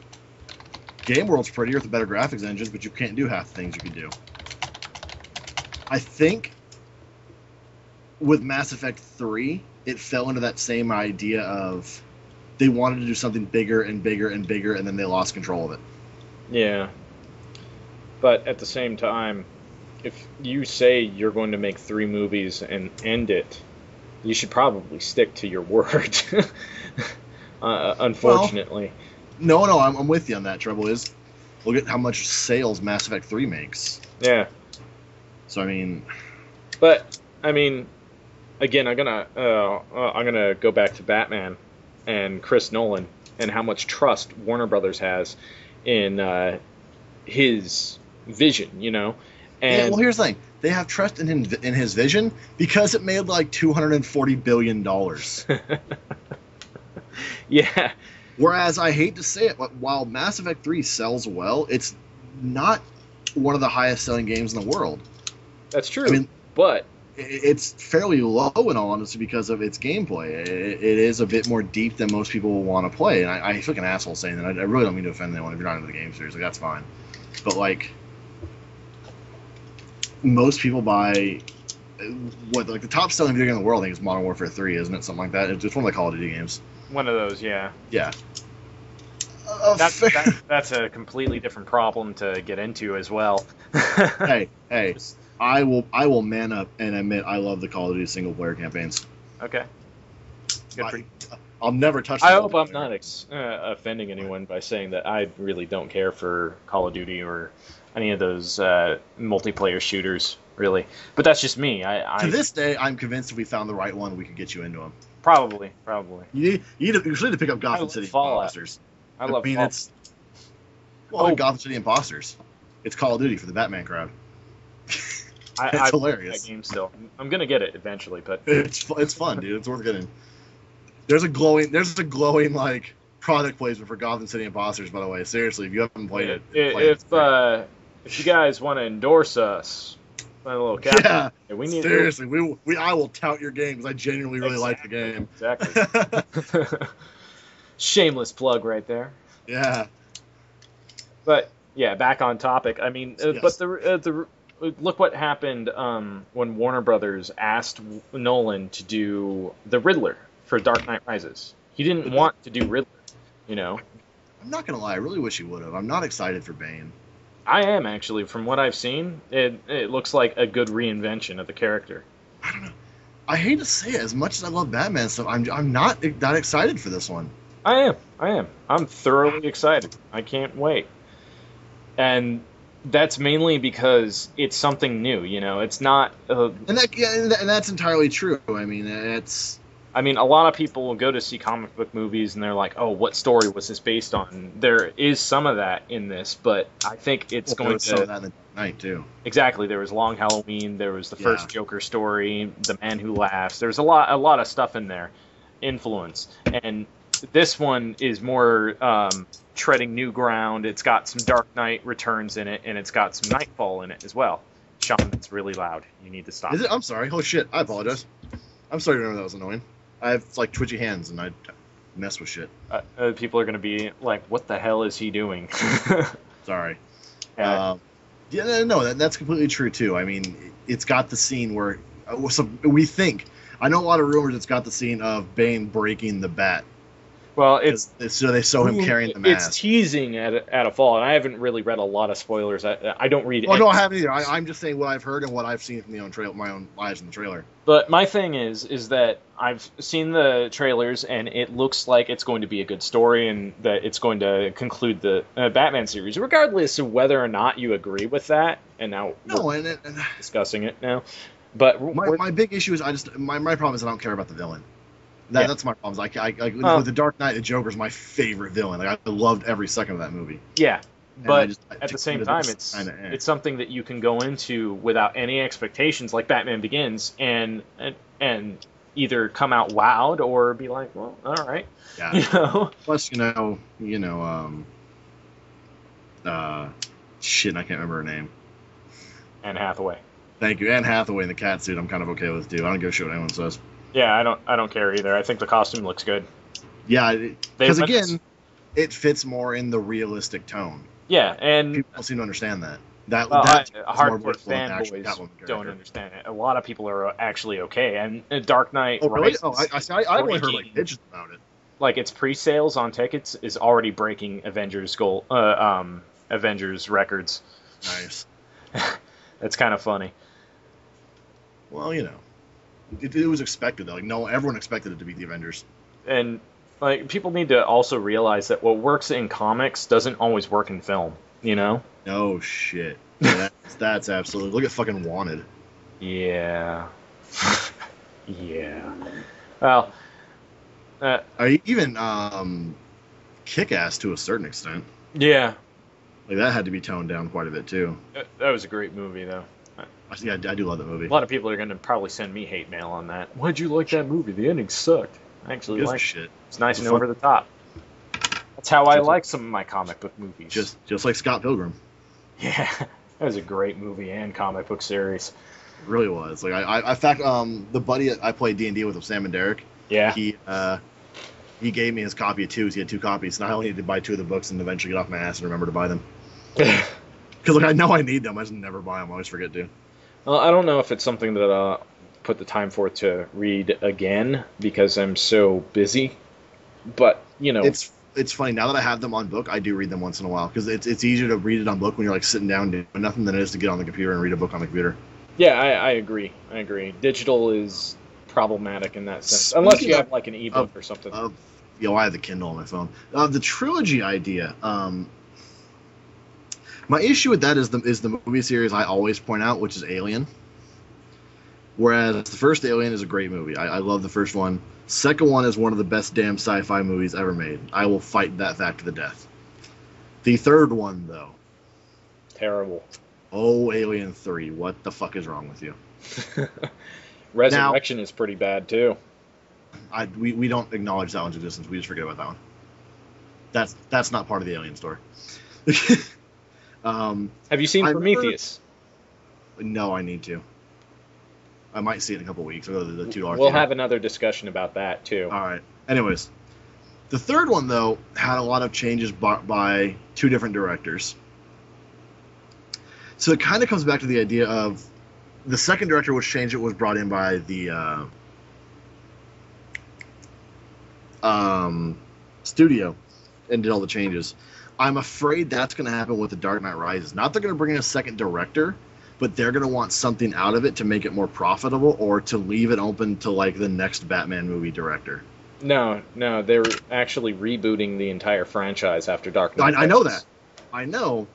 Game world's prettier with the better graphics engines, but you can't do half the things you can do. I think with Mass Effect 3, it fell into that same idea of they wanted to do something bigger and bigger and bigger, and then they lost control of it. Yeah. But at the same time, if you say you're going to make 3 movies and end it, you should probably stick to your word. Unfortunately. Well, no, I'm with you on that. Trouble is, look at how much sales Mass Effect 3 makes. Yeah. So I mean, again, I'm gonna go back to Batman and Chris Nolan and how much trust Warner Brothers has in his vision, And yeah, well, here's the thing: they have trust in his vision because it made like $240 billion. Yeah. Whereas I hate to say it, but while Mass Effect 3 sells well, it's not one of the highest selling games in the world. That's true. But it's fairly low in all honesty because of its gameplay. It is a bit more deep than most people will want to play, and I feel like an asshole saying that. I really don't mean to offend anyone if you're not into the game series. Like, that's fine, but like most people buy like the top selling video game in the world. I think is Modern Warfare 3, isn't it? Something like that. It's one of the Call of Duty games. One of those, yeah. Yeah. That's a completely different problem to get into as well. hey, I will man up and admit I love the Call of Duty single player campaigns. Okay. I'll never touch. I hope I'm not offending anyone by saying that I really don't care for Call of Duty or any of those multiplayer shooters, really. But that's just me. To this day, I'm convinced if we found the right one, we could get you into them. Probably. You need to pick up Gotham City Imposters. I love Fallout. Gotham City Imposters. It's Call of Duty for the Batman crowd. It's hilarious. That game still. I'm gonna get it eventually, but it's fun, dude. It's worth getting. There's a glowing like product placement for Gotham City Imposters, by the way. Seriously, if you haven't played it, if you guys want to endorse us, a little cap. Yeah, we need seriously. I will tout your game because I genuinely really like the game. Exactly. Shameless plug right there. Yeah. But yeah, back on topic. I mean, yes. But the look what happened when Warner Brothers asked Nolan to do the Riddler for Dark Knight Rises. He didn't want to do Riddler, you know. I'm not gonna lie, I really wish he would have. I'm not excited for Bane. I am actually. From what I've seen, it looks like a good reinvention of the character. I don't know. I hate to say it, as much as I love Batman stuff, I'm not that excited for this one. I am. I'm thoroughly excited. I can't wait. And that's mainly because it's something new, you know. It's not. And that's entirely true. I mean, a lot of people will go to see comic book movies and they're like, "Oh, what story was this based on?" There is some of that in this, but I think it's going to. Some of that in the night too. Exactly. There was Long Halloween. There was the first Joker story, The Man Who Laughs. There's a lot of stuff in there, influence, and this one is more treading new ground. It's got some Dark Knight Returns in it, and it's got some Nightfall in it as well. Sean, it's really loud. You need to stop. Is it? I'm sorry. Oh shit! I apologize. I'm sorry to remember that was annoying. I have like twitchy hands and I mess with shit. People are going to be like, "What the hell is he doing?" Sorry. No, that's completely true too. I mean, it's got the scene where we think. I know a lot of rumors. It's got the scene of Bane breaking the bat. Well, so they show him carrying the mask. It's teasing at a fall, and I haven't really read a lot of spoilers. I don't read. Oh no, I haven't either. I'm just saying what I've heard and what I've seen from my own eyes in the trailer. But my thing is that I've seen the trailers, and it looks like it's going to be a good story, and that it's going to conclude the Batman series, regardless of whether or not you agree with that. And now we're discussing it now. But my big issue is my problem is I don't care about the villain. That's my problem. With the Dark Knight, the Joker's my favorite villain. Like I loved every second of that movie. Yeah, but at the same time, it's something that you can go into without any expectations, like Batman Begins, and either come out wowed or be like, well, all right. Yeah. You know. Plus, shit, I can't remember her name. Anne Hathaway. Thank you, Anne Hathaway in the cat suit. I'm kind of okay with too. I don't give a shit what anyone says. Yeah, I don't care either. I think the costume looks good. Yeah, because again, it fits more in the realistic tone. Yeah, and people seem to understand that. Hardcore fanboys don't understand it. A lot of people are actually okay. And Dark Knight. Oh really? I've only heard like pitches about it. Like its pre-sales on tickets is already breaking Avengers records. Nice. That's kind of funny. Well, it was expected though. Like everyone expected it to be the Avengers. And like people need to also realize that what works in comics doesn't always work in film. You know? No shit. Yeah, that's absolutely. Look at fucking Wanted. Yeah. Yeah. Well. Even Kick-Ass to a certain extent. Yeah. Like that had to be toned down quite a bit too. That was a great movie though. Yeah, I do love that movie. A lot of people are going to probably send me hate mail on that. Why'd you like that movie? The ending sucked. I actually liked it. It's nice and over the top. That's how I like some of my comic book movies. Just like Scott Pilgrim. Yeah, that was a great movie and comic book series. really was. Like in fact, the buddy I played D&D with, Sam and Derek, Yeah. he gave me his copy of twos. He had two copies, and I only need to buy two of the books and eventually get off my ass and remember to buy them. Because like I know I need them, I just never buy them. I always forget to. Well, I don't know if it's something that I'll put the time for to read again because I'm so busy. But it's funny now that I have them on book. I do read them once in a while because it's easier to read it on book when you're like sitting down doing nothing than it is to get on the computer and read a book on the computer. Yeah, I agree. I agree. Digital is problematic in that sense, unless you have like an ebook or something. I have the Kindle on my phone. The trilogy idea. My issue with that is the movie series I always point out, which is Alien. Whereas the first Alien is a great movie. I love the first one. Second one is one of the best damn sci-fi movies ever made. I will fight that fact to the death. The third one, though. Terrible. Oh, Alien 3. What the fuck is wrong with you? Resurrection is pretty bad, too. We don't acknowledge that one's existence. We just forget about that one. That's not part of the Alien story. Have you seen Prometheus? No, I need to. I might see it in a couple weeks. I'll go to the $2 We'll have another discussion about that, too. All right. Anyways, the third one, though, had a lot of changes by two different directors. So it kind of comes back to the idea of the second director was changed. It was brought in by the studio and did all the changes. I'm afraid that's going to happen with The Dark Knight Rises. Not they're going to bring in a second director, but they're going to want something out of it to make it more profitable or to leave it open to like the next Batman movie director. No, they're actually rebooting the entire franchise after Dark Knight. I know that. I know.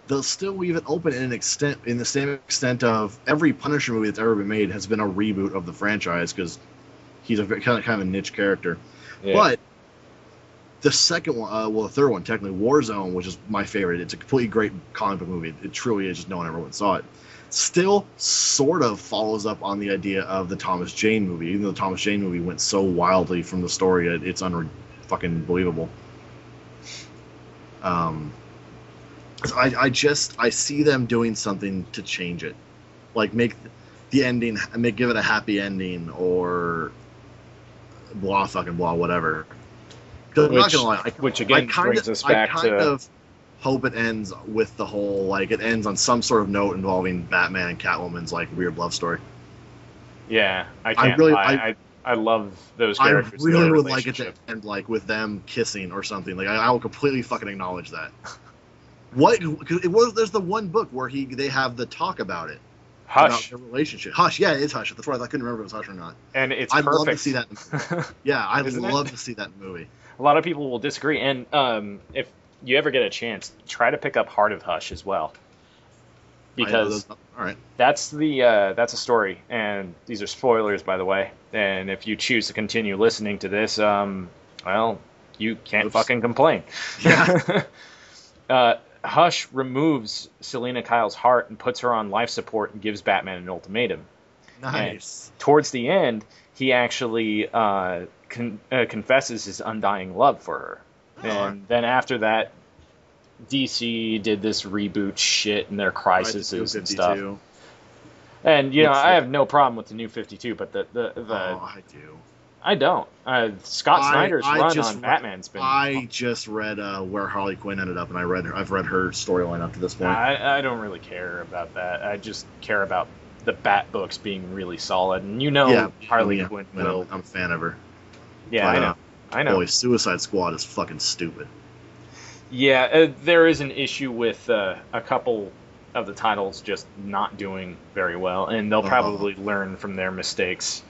They'll still leave it open in the same extent of every Punisher movie that's ever been made has been a reboot of the franchise because he's a kind of a niche character. Yeah. But the second one, the third one, technically, Warzone, which is my favorite. It's a completely great comic book movie. It truly is, just no one ever saw it. Still sort of follows up on the idea of the Thomas Jane movie, even though the Thomas Jane movie went so wildly from the story, it's fucking believable. I see them doing something to change it, like make the ending, give it a happy ending, or blah fucking blah whatever. I'm not gonna lie, which again brings us back to. I kind of hope it ends with the whole like it ends on some sort of note involving Batman and Catwoman's like weird love story. Yeah, I can't lie. I love those characters. I really would like it to end like with them kissing or something. Like I will completely fucking acknowledge that. There's the one book where they have the talk about it. Hush. About their relationship. Hush, yeah, it's Hush. That's right. I couldn't remember if it was Hush or not. And it's I'd perfect. love to see that in the movie. Yeah, I'd love to see that in the movie. A lot of people will disagree, and if you ever get a chance, try to pick up Heart of Hush as well, because all right. That's a story, and these are spoilers, by the way. And if you choose to continue listening to this, well, you can't fucking complain. Yeah. Hush removes Selena Kyle's heart and puts her on life support and gives Batman an ultimatum. Nice. And towards the end, he actually confesses his undying love for her. And then after that, DC did this reboot shit and their crises and stuff. And I have no problem with the New 52, but the I do. I don't. Scott Snyder's run on Batman's been. I just read where Harley Quinn ended up, and I've read her storyline up to this point. I don't really care about that. I just care about the Bat books being really solid, and Harley Quinn will. I'm a fan of her. Yeah, but, I know. Boy, Suicide Squad is fucking stupid. Yeah, there is an issue with a couple of the titles just not doing very well, and they'll probably learn from their mistakes.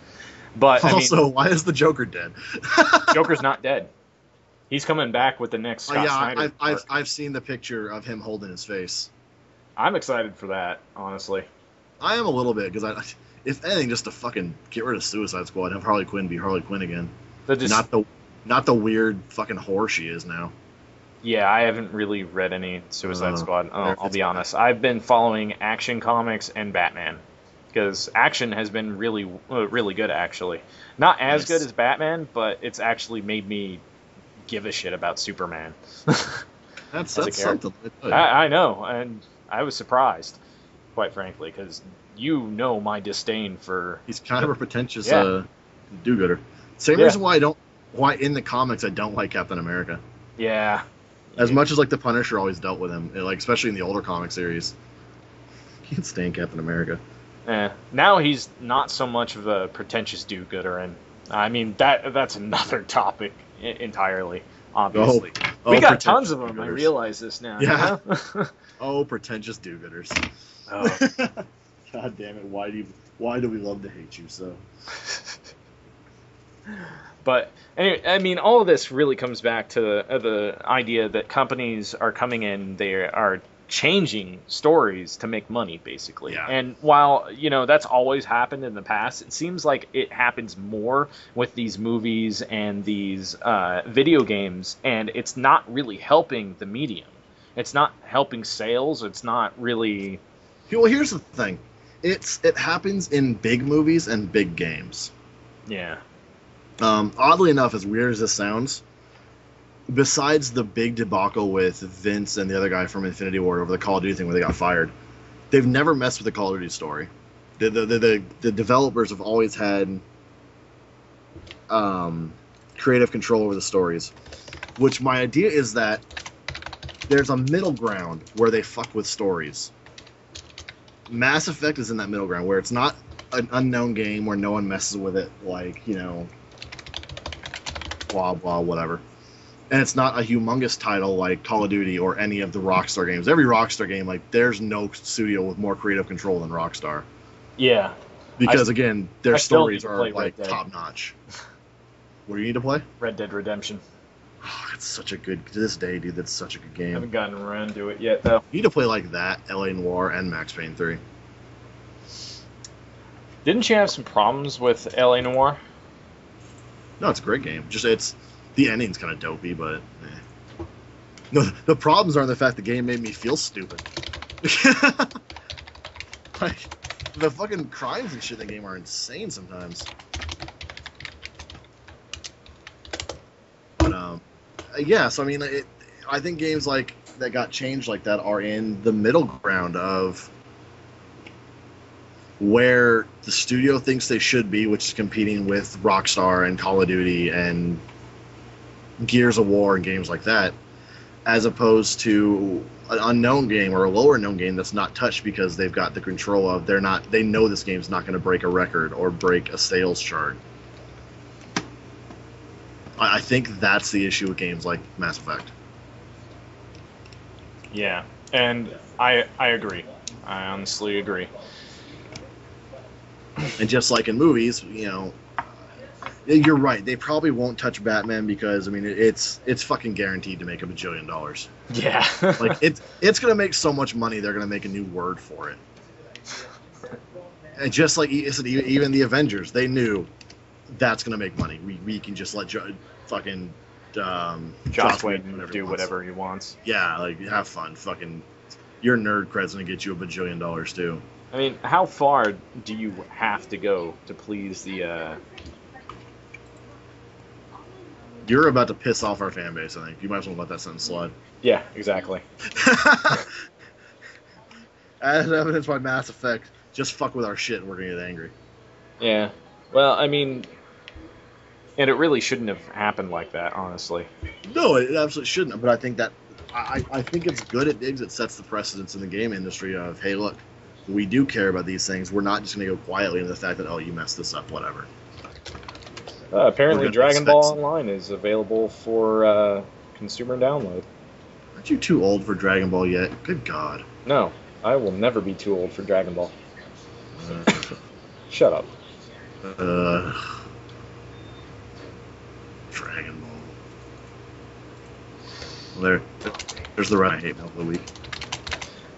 But also, why is the Joker dead? Joker's not dead. He's coming back with the next Scott Snyder. I've seen the picture of him holding his face. I'm excited for that, honestly. I am a little bit because if anything, just to fucking get rid of Suicide Squad and have Harley Quinn be Harley Quinn again. Not the weird fucking whore she is now. Yeah, I haven't really read any Suicide Squad. I'll be honest. I've been following Action Comics and Batman. Because Action has been really, really good, actually. Not as good as Batman, but it's actually made me give a shit about Superman. That's something. I know, and I was surprised. quite frankly, because you know my disdain for. He's kind of a pretentious Yeah. do-gooder. Same Yeah. reason why in the comics I don't like Captain America. Yeah. As much as like the Punisher always dealt with him, like especially in the older comic series. Can't stand Captain America. Now he's not so much of a pretentious do-gooder, and I mean that's another topic entirely. Obviously, we got tons of them. Do-gooders. I realize this now. Yeah. You know? Oh, pretentious do-gooders. Oh. God damn it! Why do we love to hate you so? But anyway, I mean, all of this really comes back to the idea that companies are coming in, they are changing stories to make money, basically. Yeah. And while, that's always happened in the past, it seems like it happens more with these movies and these video games, and it's not really helping the medium. It's not helping sales. It's not really... Well, here's the thing. It happens in big movies and big games. Yeah. Oddly enough, as weird as this sounds, besides the big debacle with Vince and the other guy from Infinity Ward over the Call of Duty thing where they got fired, they've never messed with the Call of Duty story. The developers have always had creative control over the stories, which my idea is that there's a middle ground where they fuck with stories. Mass Effect is in that middle ground where it's not an unknown game where no one messes with it, like, blah, blah, whatever. And it's not a humongous title like Call of Duty or any of the Rockstar games. Every Rockstar game, like, there's no studio with more creative control than Rockstar. Yeah. Because, again, their stories are, like, top-notch. What do you need to play? Red Dead Redemption. Oh, it's such a good... To this day, dude, that's such a good game. I haven't gotten around to it yet, though. You need to play, like, that, L.A. Noire, and Max Payne 3. Didn't you have some problems with L.A. Noire? No, it's a great game. The ending's kind of dopey, but no. The problems are the fact the game made me feel stupid. Like the fucking crimes and shit in the game are insane sometimes. But yeah. So I mean, I think games like that got changed like that are in the middle ground of where the studio thinks they should be, which is competing with Rockstar and Call of Duty and Gears of War and games like that, as opposed to an unknown game or a lower known game that's not touched because they've got the control of they know this game's not going to break a record or break a sales chart. I think that's the issue with games like Mass Effect. Yeah, and I agree. I honestly agree. And just like in movies, you're right. They probably won't touch Batman because, I mean, it's fucking guaranteed to make $1 bajillion. Yeah. Like, it's going to make so much money, they're going to make a new word for it. And just like even the Avengers, they knew that's going to make money. We can just let fucking Joss Whedon do whatever he wants. Yeah, like, have fun. Fucking, your nerd cred's going to get you $1 bajillion, too. I mean, how far do you have to go to please the... You're about to piss off our fan base, I think. You might as well let that sentence slide. Yeah, exactly. As evidenced by Mass Effect, just fuck with our shit and we're going to get angry. Yeah. Well, I mean... And it really shouldn't have happened like that, honestly. No, it absolutely shouldn't. But I think that... I think it's good at Diggs. It sets the precedence in the game industry of, hey, look, we do care about these things. We're not just going to go quietly into the fact that, oh, you messed this up, whatever. Apparently Dragon Ball Online is available for consumer download. Aren't you too old for Dragon Ball yet? Good God. No, I will never be too old for Dragon Ball. Shut up. Dragon Ball. Well, there's the run I hate of the week.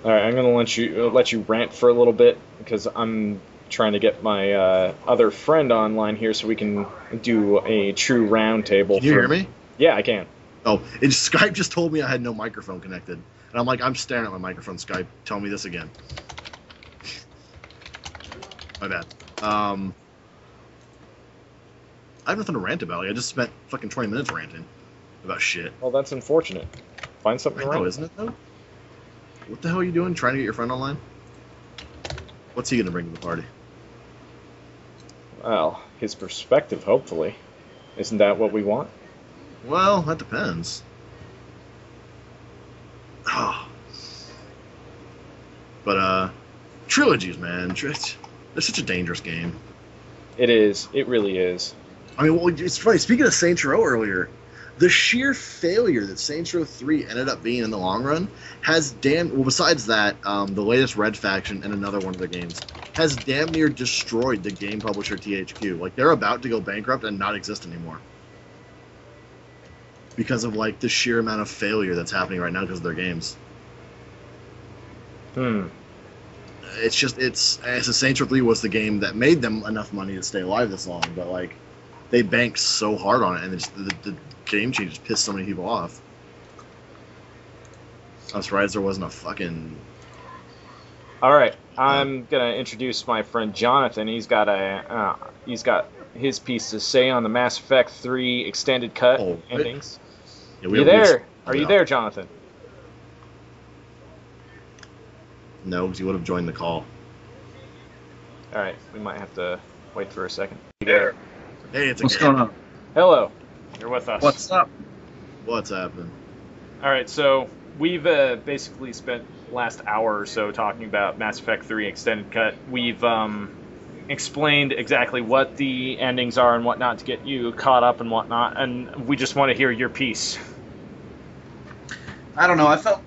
All right, I'm gonna let you rant for a little bit because I'm trying to get my other friend online here so we can do a true round table. Can you hear me? Yeah, I can. Oh, Skype just told me I had no microphone connected, and I'm like, I'm staring at my microphone. Skype, tell me this again. My bad. I have nothing to rant about. Like, I just spent fucking 20 minutes ranting about shit. Well, that's unfortunate. Find something to rant. Isn't it though? What the hell are you doing? Trying to get your friend online? What's he going to bring to the party? Well, his perspective, hopefully. Isn't that what we want? Well, that depends. Oh. But, trilogies, man. They're such a dangerous game. It is. It really is. I mean, well, it's funny. Speaking of Saints Row earlier, the sheer failure that Saints Row 3 ended up being in the long run has besides that, the latest Red Faction and another one of their games has damn near destroyed the game publisher THQ. Like, they're about to go bankrupt and not exist anymore. Because of, like, the sheer amount of failure that's happening right now because of their games. It's Saints Row 3 was the game that made them enough money to stay alive this long, but, like, they banked so hard on it, and the game changes pissed so many people off. I'm surprised there wasn't a fucking... Alright, I'm gonna introduce my friend Jonathan. He's got his piece to say on the Mass Effect 3 extended cut endings. Yeah, you there? Are you there, Jonathan? No, because you would have joined the call. Alright, we might have to wait for a second. You there? Hey, What's going on? Hello. You're with us. What's up? What's happening? Alright, so we've basically spent the last hour or so talking about Mass Effect 3 extended cut. We've explained exactly what the endings are and whatnot to get you caught up and whatnot, and we just want to hear your piece. I don't know. I felt,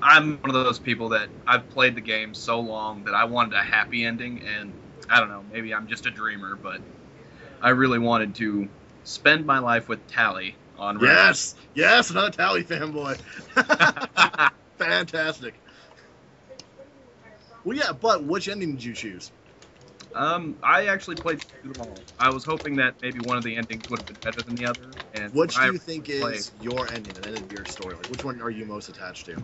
I'm one of those people that I've played the game so long that I wanted a happy ending, and I don't know, maybe I'm just a dreamer, but I really wanted to spend my life with Tali on Reddit. Yes, another Tali fanboy. Fantastic. Well, yeah, but which ending did you choose? I actually played through them all. I was hoping that maybe one of the endings would have been better than the other. And which do you think is your ending, the end of your story? Like, which one are you most attached to?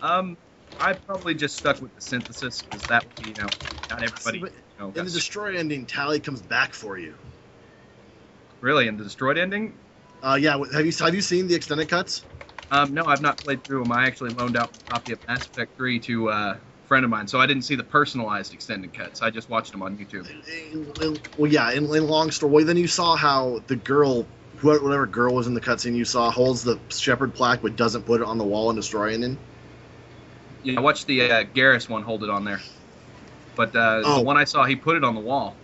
I probably just stuck with the synthesis, because that would be, not everybody. In the destroyed ending, Tali comes back for you. Really, in the destroyed ending? Yeah. Have you seen the extended cuts? No, I've not played through them. I actually loaned out a copy of Mass Effect 3 to a friend of mine, so I didn't see the personalized extended cuts. I just watched them on YouTube. In long story. Well, then you saw how the girl, whatever girl was in the cutscene you saw, holds the Shepherd plaque but doesn't put it on the wall in destroy ending. Yeah, I watched the Garrus one hold it on there. But the one I saw, he put it on the wall.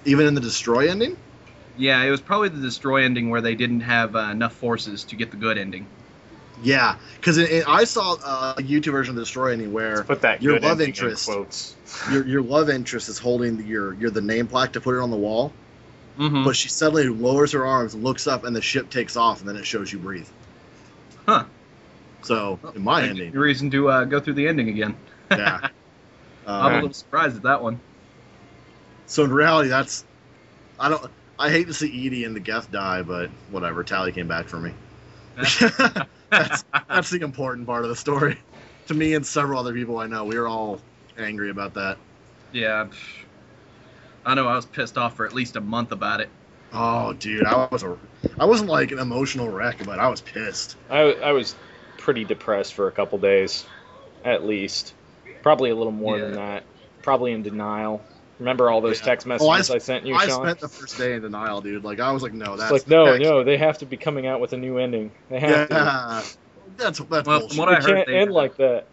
Even in the destroy ending? Yeah, it was probably the destroy ending where they didn't have enough forces to get the good ending. Yeah, because I saw a YouTube version of the destroy ending where your love interest, your love interest is holding the name plaque to put it on the wall, but she suddenly lowers her arms, looks up, and the ship takes off, and then it shows you breathe. Huh. So, in my ending, reason to go through the ending again. Yeah. I'm a little surprised at that one. So in reality, I hate to see Edie and the Geth die, but whatever. Tali came back for me. That's the important part of the story. To me and several other people I know, we were all angry about that. Yeah. I know I was pissed off for at least a month about it. Oh, dude, I wasn't like an emotional wreck, but I was pissed. I was pretty depressed for a couple days, at least. Probably a little more than that. Probably in denial. Remember all those text messages I sent you, Sean? I spent the first day in denial, dude. Like, I was like, no, that's... It's like, no, they have to be coming out with a new ending. They have to. That's well, bullshit. from what I heard, can't end like that.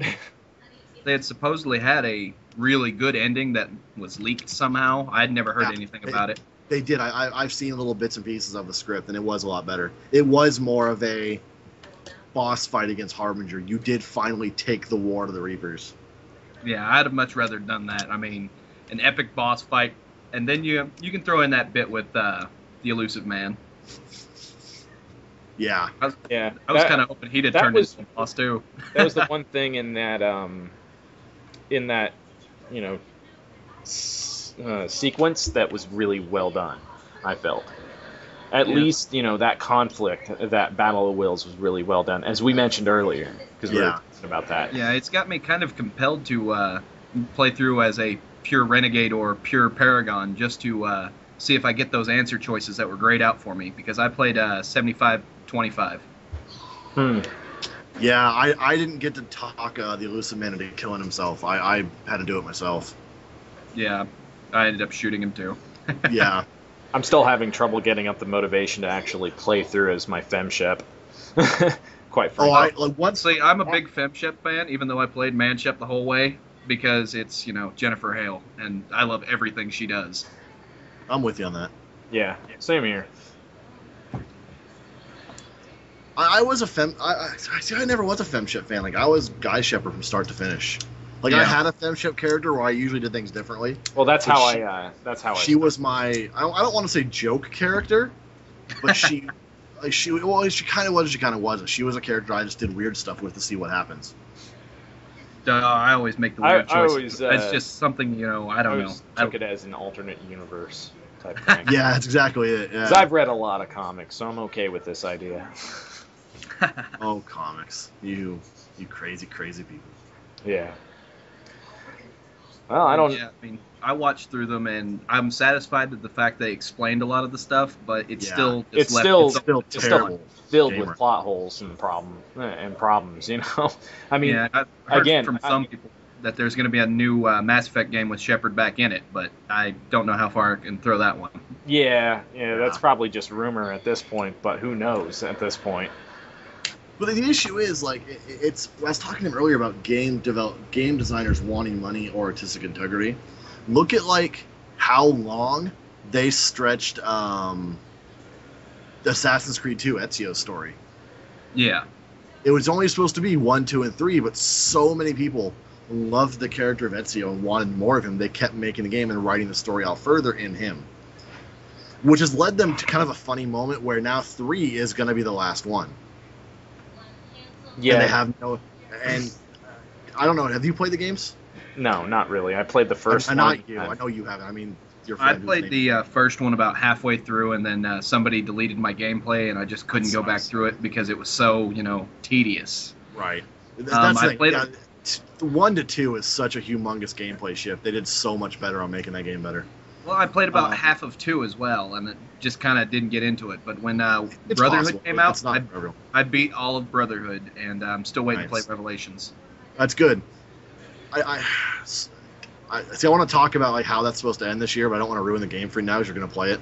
They had supposedly had a really good ending that was leaked somehow. I'd never heard anything about it. They did. I've seen little bits and pieces of the script, and it was a lot better. It was more of a boss fight against Harbinger. You did finally take the war to the Reapers. Yeah, I'd have much rather done that. I mean, an epic boss fight, and then you can throw in that bit with the elusive man. Yeah. I was kind of hoping he'd have turned into a boss too. That was the one thing in that sequence that was really well done, I felt. At least, that conflict, that Battle of Wills was really well done, as we mentioned earlier, because we were talking about that. Yeah, it's got me kind of compelled to play through as a pure renegade or pure paragon, just to see if I get those answer choices that were grayed out for me, because I played 75-25. Yeah, I didn't get to talk the elusive man into killing himself. I had to do it myself. Yeah, I ended up shooting him too. Yeah. I'm still having trouble getting up the motivation to actually play through as my femship. Quite Oh, frankly. Honestly, I'm a big femship fan, even though I played manship the whole way, because it's, Jennifer Hale, and I love everything she does. I'm with you on that. Yeah, same here. I was a I never was a femship fan. Like I was Guy Shepherd from start to finish. Like I Yeah. had a femship character where I usually did things differently. Well, that's But how she- I. That's how She was my I don't want to say joke character, but she she kind of was, she kind of wasn't. She was a character I just did weird stuff with to see what happens. I always make the I weird choices. always, It's just something, I don't know. always took it as an alternate universe type thing. Yeah, that's exactly it. Yeah. 'Cause I've read a lot of comics, so I'm okay with this idea. Oh, comics. You crazy people. Yeah. Well, I don't. Yeah, I mean, I watched through them, and I'm satisfied with the fact they explained a lot of the stuff, but it's Yeah. still It's left still- its own- Still It's terrible. filled gamer. with plot holes and problems. You know. I mean, yeah, I've heard again, from some people that there's going to be a new Mass Effect game with Shepard back in it, but I don't know how far I can throw that one. yeah, that's Yeah. probably just rumor at this point, but who knows at this point? But the issue is, like, it's. I was talking to him earlier about game designers wanting money or artistic integrity. Look at like how long they stretched Assassin's Creed 2 Ezio's story. Yeah, It was only supposed to be 1, 2, and 3, but so many people loved the character of Ezio and wanted more of him. They kept making the game and writing the story out further in him, which has led them to kind of a funny moment where now 3 is going to be the last one. Yeah. And they have no. And I don't know. Have you played the games? No, not really. I played the first one. Not you. I know you haven't. I mean, your I friend. whose played name- the first one about halfway through, and then somebody deleted my gameplay, and I just couldn't That go back sucks. through it because it was so, tedious. Right. That's I the thing. played Yeah, 1 to 2 is such a humongous gameplay shift. They did so much better on making that game better. Well, I played about Uh, half of 2 as well, and it just kind of didn't get into it. But when It's Brotherhood possible, came but out, it's not for everyone. I beat all of Brotherhood, and I'm still waiting to play Nice. Revelations. That's good. I see. I want to talk about like how that's supposed to end this year, but I don't want to ruin the game for you now because you're going to play it.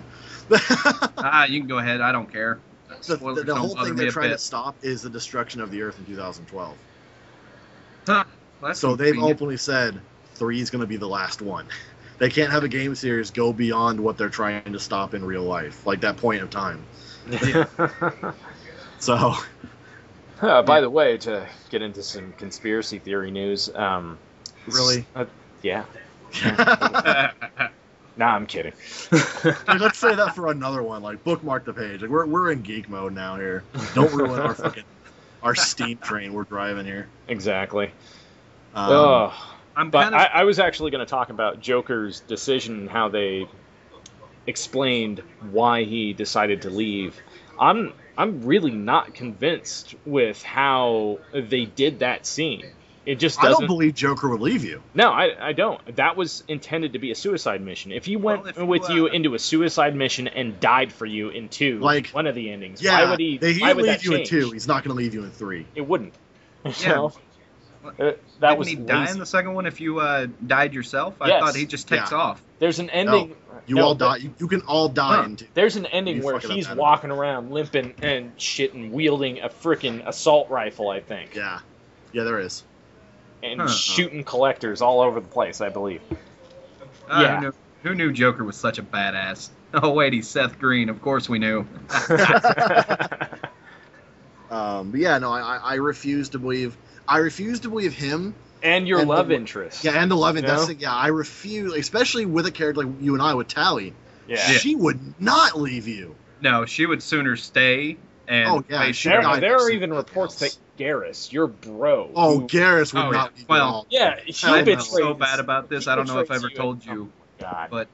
You can go ahead. I don't care. the Spoilers the don't whole bother thing me they're a trying to bit. stop is the destruction of the Earth in 2012. Huh. Well, that's So they've convenient. openly said 3 is going to be the last one. They can't have a game series go beyond what they're trying to stop in real life, like that point of time. So, By the way, to get into some conspiracy theory news, Really? Yeah. Nah, I'm kidding. like, let's say that for another one. Like, bookmark the page. Like, we're in geek mode now here. Don't ruin our steam train we're driving here. Exactly. Um, I'm But kind of. I was actually going to talk about Joker's decision and how they explained why he decided to leave. I'm really not convinced with how they did that scene. It just I doesn't. don't believe Joker would leave you. No, I don't. That was intended to be a suicide mission. If he went Well, if with you, you into a suicide mission and died for you in 2, Like, one of the endings, Yeah, why would he? he Why would would leave that you in change? 2. He's not going to leave you in 3. It wouldn't. Yeah. So, that Didn't was he die lazy. in the second one if you died yourself? I Yes. thought he just takes Yeah. off. There's an ending. You no, all die. You can all die Huh. in 2. There's an ending You where fucking up he's that. walking around limping and shit and wielding a freaking assault rifle, I think, Yeah, there is. and Huh. shooting collectors all over the place, I believe. Ah, Yeah. Who knew Joker was such a badass? Oh wait, he's Seth Green. Of course we knew. But yeah, no, I refuse to believe. I refuse to believe him. And your And love the- interest. Yeah, and 11. You That's know? the, yeah. I refuse, especially with a character like you and I with Tally. Yeah. She would not leave you. No, she would sooner stay and Oh, yeah, face she down. died. There are for even something reports else. that Garrus, your bro. Oh, who- Garrus would Oh, not yeah. leave you Well, at all. yeah, he I'm betrayed so us. bad about this. He I don't know if I betrays ever told and- you, oh, God. but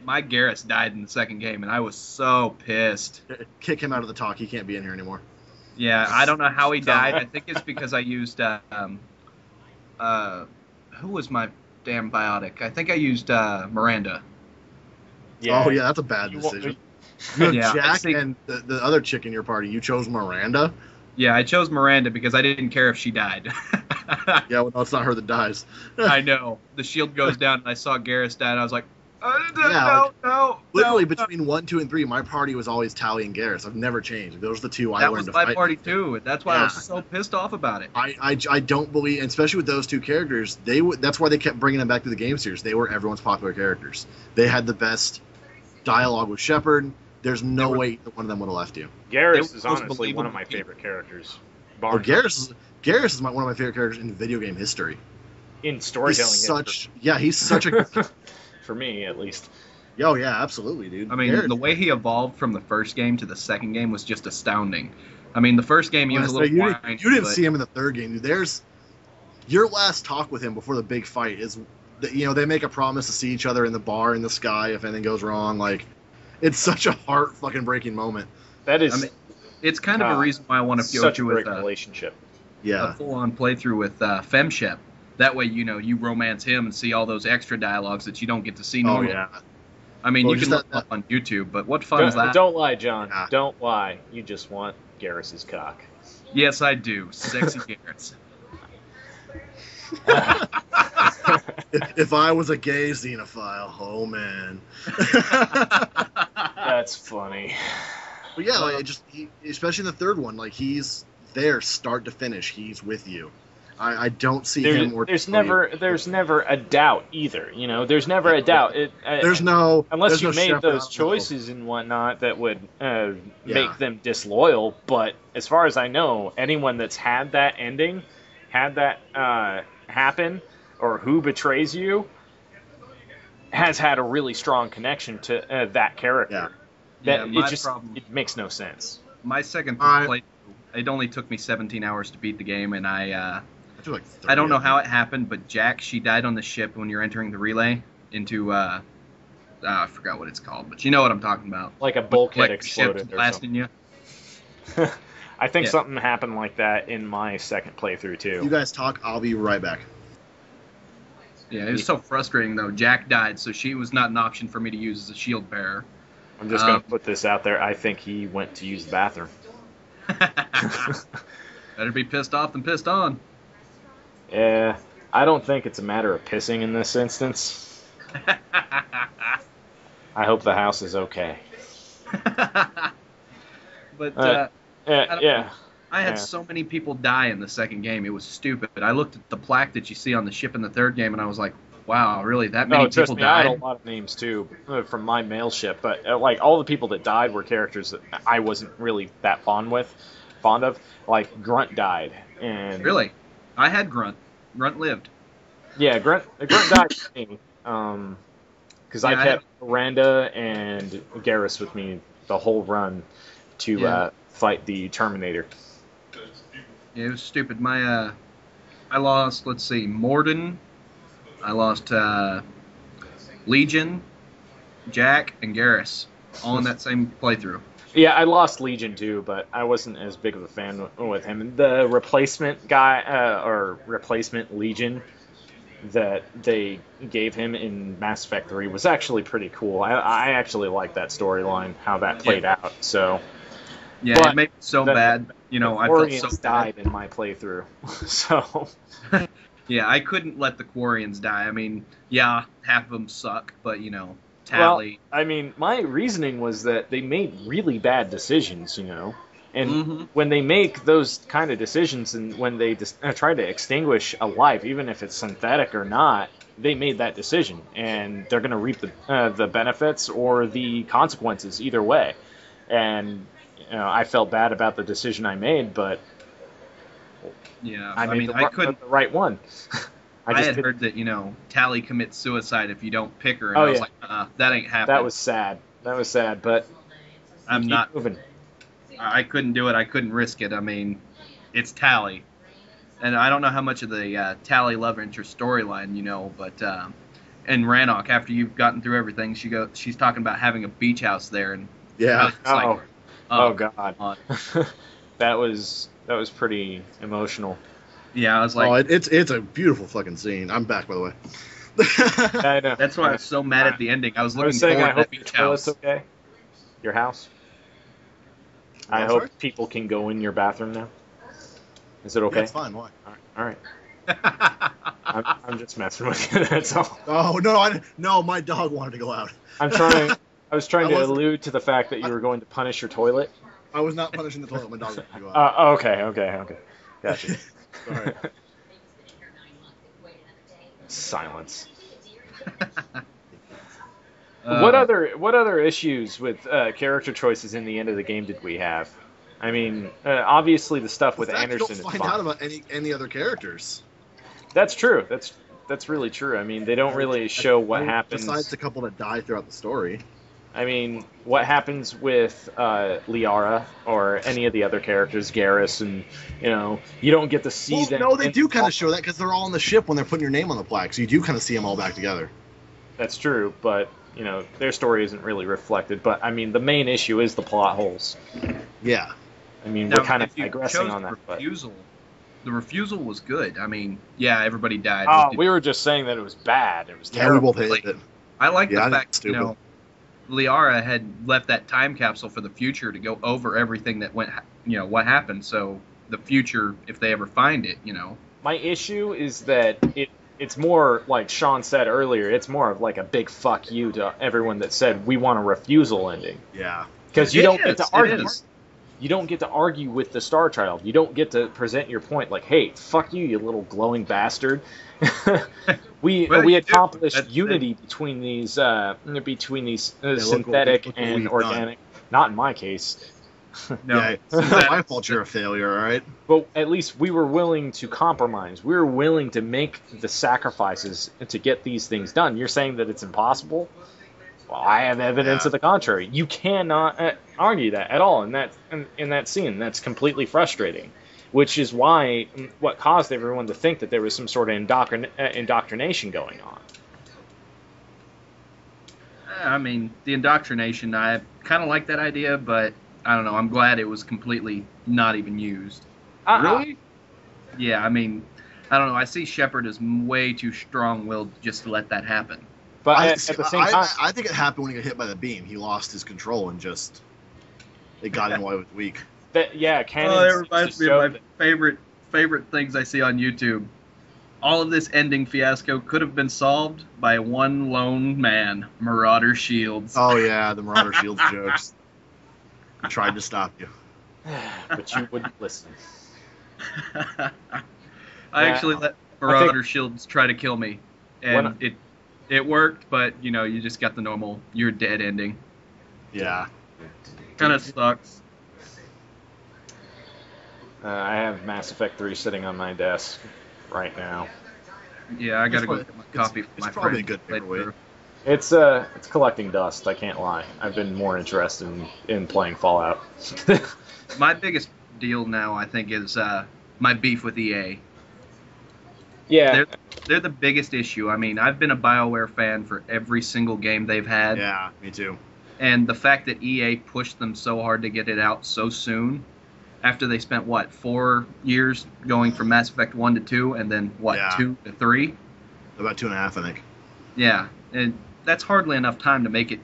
my Garrus died in the second game, and I was so pissed. Kick him out of the talk. He can't be in here anymore. Yeah, I don't know how he died. I think it's because I used who was my damn biotic? I think I used Miranda. Oh yeah, that's a bad You won't- decision. You have Yeah, I Jack see. and the other chick in your party. You chose Miranda. Yeah, I chose Miranda because I didn't care if she died. Yeah, well, no, it's not her that dies. I know. The shield goes down, and I saw Garrus die, and I was like, Yeah, no, like, no, Literally no. between 1, 2, and 3, my party was always Tally and Garrus. I've never changed. Those are the two I That learned was to my fight. party too, and that's why I was Yeah. so pissed off about it. I don't believe, and especially with those two characters, that's why they kept bringing them back to the game series. They were everyone's popular characters. They had the best dialogue with Shepard. There's no way either one of them would have left you. Garrus It is was honestly one of my believable. favorite characters. Oh, Bar Garrus is one of my favorite characters in video game history. in He's storytelling. he's such a. For me, at least. Oh yeah, absolutely, dude. I mean, Garrus- the way he evolved from the first game to the second game was just astounding. I mean, the first game he was a Honestly, little you, whiny, you didn't but- see him in the third game, dude. There's your last talk with him before the big fight is that they make a promise to see each other in the bar in the sky if anything goes wrong. Like, it's such a heart fucking breaking moment. That is I mean, it's kind of a reason why I want to go such a to great with relationship. a Yeah, full-on playthrough with Femshep. That way, you romance him and see all those extra dialogues that you don't get to see oh normally. yeah. I mean, Well, you just can look that- up on YouTube, but what fun is that? Don't lie, John. Yeah. Don't lie. You just want Garrus's cock. Yes, I do. Sexy Garrus. If I was a gay xenophile, oh man. That's funny. But yeah, like, especially in the third one, like he's there start to finish. He's with you. I don't see him or There's never a doubt either. There's never a doubt. there's no unless there's you no made Shepard, those I don't know. choices and whatnot that would Yeah. make them disloyal. But as far as I know, anyone that's had that ending, had that happen, or who betrays you, has had a really strong connection to that character. Yeah, my It problem. it makes no sense. My second I- playthrough, it only took me 17 hours to beat the game, and I feel like I don't know 30. how it happened, but Jack, she died on the ship when you're entering the relay into I forgot what it's called, but you know what I'm talking about. Like a bulkhead Like the ship exploded or blasting you. something. I think Yeah. something happened like that in my second playthrough too. You guys talk. I'll be right back. Yeah, it was so frustrating though. Jack died, so she was not an option for me to use as a shield bearer. I'm just going to put this out there. I think he went to use the bathroom. Better be pissed off than pissed on. Yeah, I don't think it's a matter of pissing in this instance. I hope the house is okay. But Yeah. I had Yeah. so many people die in the second game. It was stupid. I looked at the plaque that you see on the ship in the third game, and I was like, wow, really? That many No, trust people me, I died? had a lot of names too from my mail ship, but like all the people that died were characters that I wasn't really that fond of. Like Grunt died, and Really? I had Grunt. Grunt lived. yeah, Grunt died with me, because I Yeah, I kept Miranda and Garrus with me the whole run to Yeah. fight the Terminator. Yeah, it was stupid. I lost, let's see, Morden. I lost Legion, Jack, and Garrus, all in that same playthrough. Yeah, I lost Legion too, but I wasn't as big of a fan with him. The replacement guy, or replacement Legion, that they gave him in Mass Effect 3 was actually pretty cool. I actually liked that storyline, how that played out. So Yeah, But it made me so the- bad. I felt Quarians so died bad. in my playthrough. So Yeah, I couldn't let the Quarians die. I mean, yeah, half of them suck, but, Tally. well, I mean, my reasoning was that they made really bad decisions, And Mhm. when they make those kind of decisions, and when they try to extinguish a life, even if it's synthetic or not, they made that decision, and they're going to reap the benefits or the consequences either way. And I felt bad about the decision I made, but Yeah, I made I couldn't. the right one. I just had didn't- heard that, Tally commits suicide if you don't pick her, and Oh, I was yeah. like, that ain't happening. That was sad. But I'm keep not. moving. I couldn't do it. I couldn't risk it. I mean, it's Tally, and I don't know how much of the Tally love interest storyline, but and Rannoch, after you've gotten through everything, she's talking about having a beach house there, and I Yeah. was just like, Oh God. come on. that was pretty emotional. Yeah, I was like, Oh, it's a beautiful fucking scene. I'm back, by the way. I know. that's why I was so mad at the ending. I was I looking was saying, forward I to that hope your beach toilet's house. okay. Your house. I I'm hope sorry? people can go in your bathroom now. Is it okay? Yeah, it's fine. Why? All right. I'm just messing with you. That's all. Oh no, my dog wanted to go out. I was trying to wasn't- allude to the fact that you were going to punish your toilet. I was not punishing the toilet. My dog wanted to go out. Okay. Gotcha. Sorry. Silence. Uh, What other issues with character choices in the end of the game did we have? I mean, obviously the stuff with In fact, Anderson you is don't find fine. out about any other characters. That's true. That's really true. I mean, they don't really show what happens. Besides the couple that die throughout the story. I mean, what happens with Liara or any of the other characters, Garrus, and you don't get to see them. No, they do kind of show that because they're all on the ship when they're putting your name on the plaque, so you do kind of see them all back together. That's true, but their story isn't really reflected. But I mean, the main issue is the plot holes. Yeah. I mean, now, we're kind of if you digressing chose on that. But the refusal was good. I mean, yeah, everybody died. oh, we were just saying that it was bad. It was Yeah, we terrible. both hated it. I like Yeah, I the think fact it's stupid. Liara had left that time capsule for the future to go over everything that went, what happened. So the future, if they ever find it, My issue is that it's more like Sean said earlier. It's more of like a big fuck you to everyone that said we want a refusal ending. Yeah. Because you It don't get is, to argue. it is. You don't get to argue with the Star Child. You don't get to present your point like, "Hey, fuck you, you little glowing bastard." we Well, you do. accomplished That's- unity between these look synthetic what and we've organic. Not in my case. No, Yeah, it's not my fault you're a failure, all right? But at least we were willing to compromise. We were willing to make the sacrifices to get these things done. You're saying that it's impossible? Well, I have evidence Yeah. of the contrary. You cannot argue that at all in that scene. That's completely frustrating, which is why what caused everyone to think that there was some sort of indoctrination going on. I mean, the indoctrination, I kind of like that idea, but I don't know. I'm glad it was completely not even used. Really? Yeah, I mean, I don't know. I see Shepard as way too strong-willed just to let that happen. But I at the same time, I think it happened when he got hit by the beam. He lost his control and it got him while he was weak. canon. Oh, that seems reminds to me show of my favorite things I see on YouTube. All of this ending fiasco could have been solved by one lone man, Marauder Shields. Oh, yeah, the Marauder Shields jokes. I tried to stop you. but you wouldn't listen. I actually let Marauder Shields try to kill me, and it worked, but you just got the normal you're dead ending. Yeah. Kind of sucks. I have Mass Effect 3 sitting on my desk right now. Yeah, I gotta go It's get my copy from it's my probably friend. a good paperweight. It's collecting dust. I can't lie. I've been more interested in playing Fallout. My biggest deal now, I think, is my beef with EA. Yeah. They're the biggest issue. I mean, I've been a BioWare fan for every single game they've had. Yeah, me too. And the fact that EA pushed them so hard to get it out so soon, after they spent, 4 years going from Mass Effect 1 to 2, and then, 2 to 3? About 2.5, I think. Yeah, and that's hardly enough time to make it,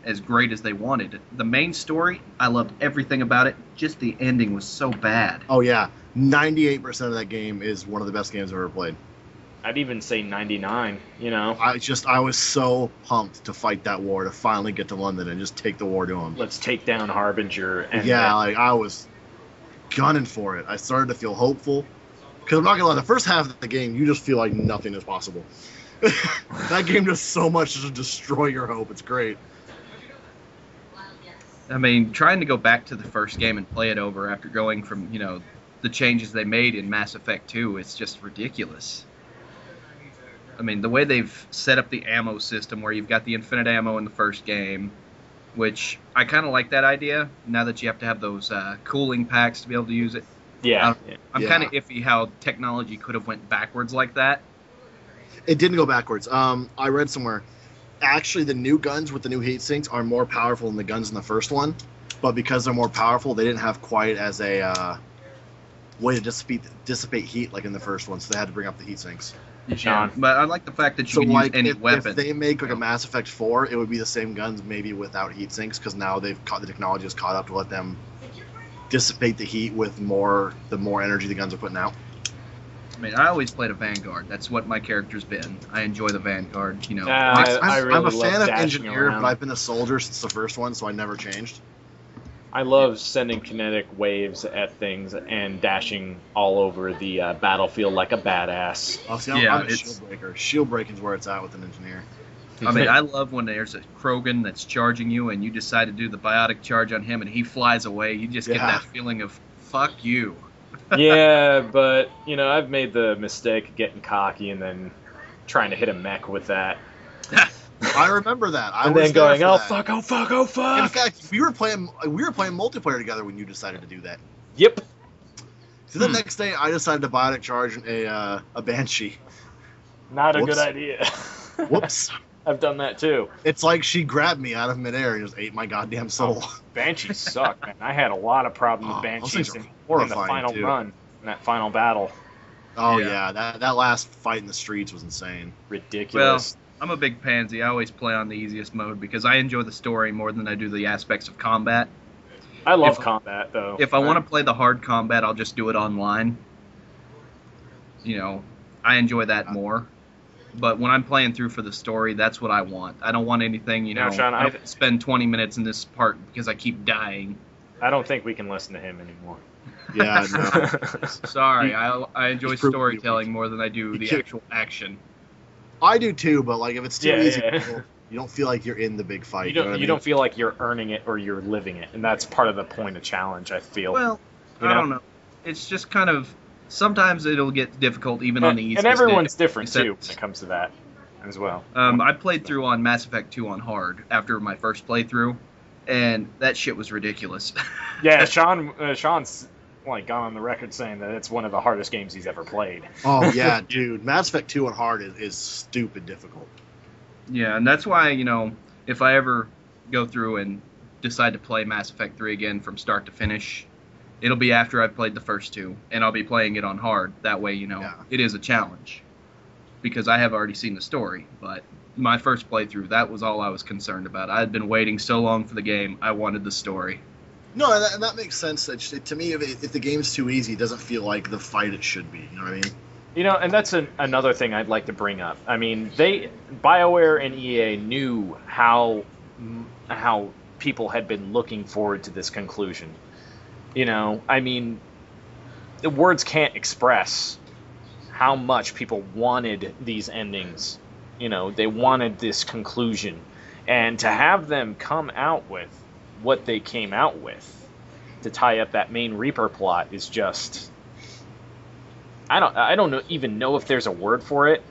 as great as they wanted. The main story, I loved everything about it. Just the ending was so bad. Oh, yeah. 98% of that game is one of the best games I've ever played. I'd even say 99, I was so pumped to fight that war, to finally get to London and just take the war to him. Let's take down Harbinger. And I was gunning for it. I started to feel hopeful. Because I'm not going to lie, the first half of the game, you just feel like nothing is possible. That game does so much to destroy your hope. It's great. I mean, trying to go back to the first game and play it over after going from, the changes they made in Mass Effect 2, it's just ridiculous. I mean, the way they've set up the ammo system where you've got the infinite ammo in the first game, which I kind of like that idea, now that you have to have those cooling packs to be able to use it. Yeah. I'm kind of iffy how technology could have went backwards like that. It didn't go backwards. I read somewhere, actually the new guns with the new heat sinks are more powerful than the guns in the first one, but because they're more powerful, they didn't have quite as a way to dissipate heat like in the first one, so they had to bring up the heat sinks. Sean. But I like the fact that you So can like, use any if weapon. they make like a Mass Effect 4, it would be the same guns, maybe without heat sinks, because now the technology has caught up to let them dissipate the heat with the more energy the guns are putting out. I mean, I always played a Vanguard. That's what my character's been. I enjoy the Vanguard. You know, I'm a fan of dashing engineer, around. but I've been a soldier since the first one, so I never changed. I love sending kinetic waves at things and dashing all over the battlefield like a badass. Oh, see, I'm a shield breaker. Shield breaking is where it's at with an engineer. I mean, I love when there's a Krogan that's charging you and you decide to do the biotic charge on him and he flies away. You just get that feeling of, fuck you. Yeah, but, you know, I've made the mistake of getting cocky and then trying to hit a mech with that. I remember that. And then going, oh fuck. In fact, we were playing multiplayer together when you decided to do that. Yep. So the next day, I decided to biotic charge a Banshee. Not a good idea. Whoops. I've done that too. It's like she grabbed me out of midair and just ate my goddamn soul. Banshees suck, man. I had a lot of problems with Banshees in the final run, in that final battle. Oh yeah, that last fight in the streets was insane. Ridiculous. Well, I'm a big pansy. I always play on the easiest mode because I enjoy the story more than I do the aspects of combat. I love combat, though. If I want to play the hard combat, I'll just do it online. You know, I enjoy that more. But when I'm playing through for the story, that's what I want. I don't want anything, you know, Sean, I don't spend 20 minutes in this part because I keep dying. I don't think we can listen to him anymore. Yeah, no. Sorry, I enjoy storytelling more than I do the actual action. I do too, but like if it's too easy, you don't feel like you're in the big fight. You don't feel like you're earning it or you're living it, and that's part of the point of challenge, I feel. Well, I don't know. It's just kind of sometimes it'll get difficult even on the easiest. And everyone's different too when it comes to that as well. I played through on Mass Effect 2 on hard after my first playthrough, and that shit was ridiculous. Yeah, Sean's like gone on the record saying that it's one of the hardest games he's ever played. Oh yeah, dude, Mass Effect 2 on hard is stupid difficult. Yeah, and that's why, you know, if I ever go through and decide to play Mass Effect 3 again from start to finish, it'll be after I've played the first two, and I'll be playing it on hard. That way, you know, it is a challenge. Because I have already seen the story, but my first playthrough, that was all I was concerned about. I had been waiting so long for the game, I wanted the story. No, and that makes sense. To me, if the game's too easy, it doesn't feel like the fight it should be. You know what I mean? You know, and that's another thing I'd like to bring up. I mean, BioWare and EA knew how people had been looking forward to this conclusion. You know, I mean, the words can't express how much people wanted these endings. You know, they wanted this conclusion. And to have them come out with what they came out with to tie up that main Reaper plot is just... I don't even know if there's a word for it.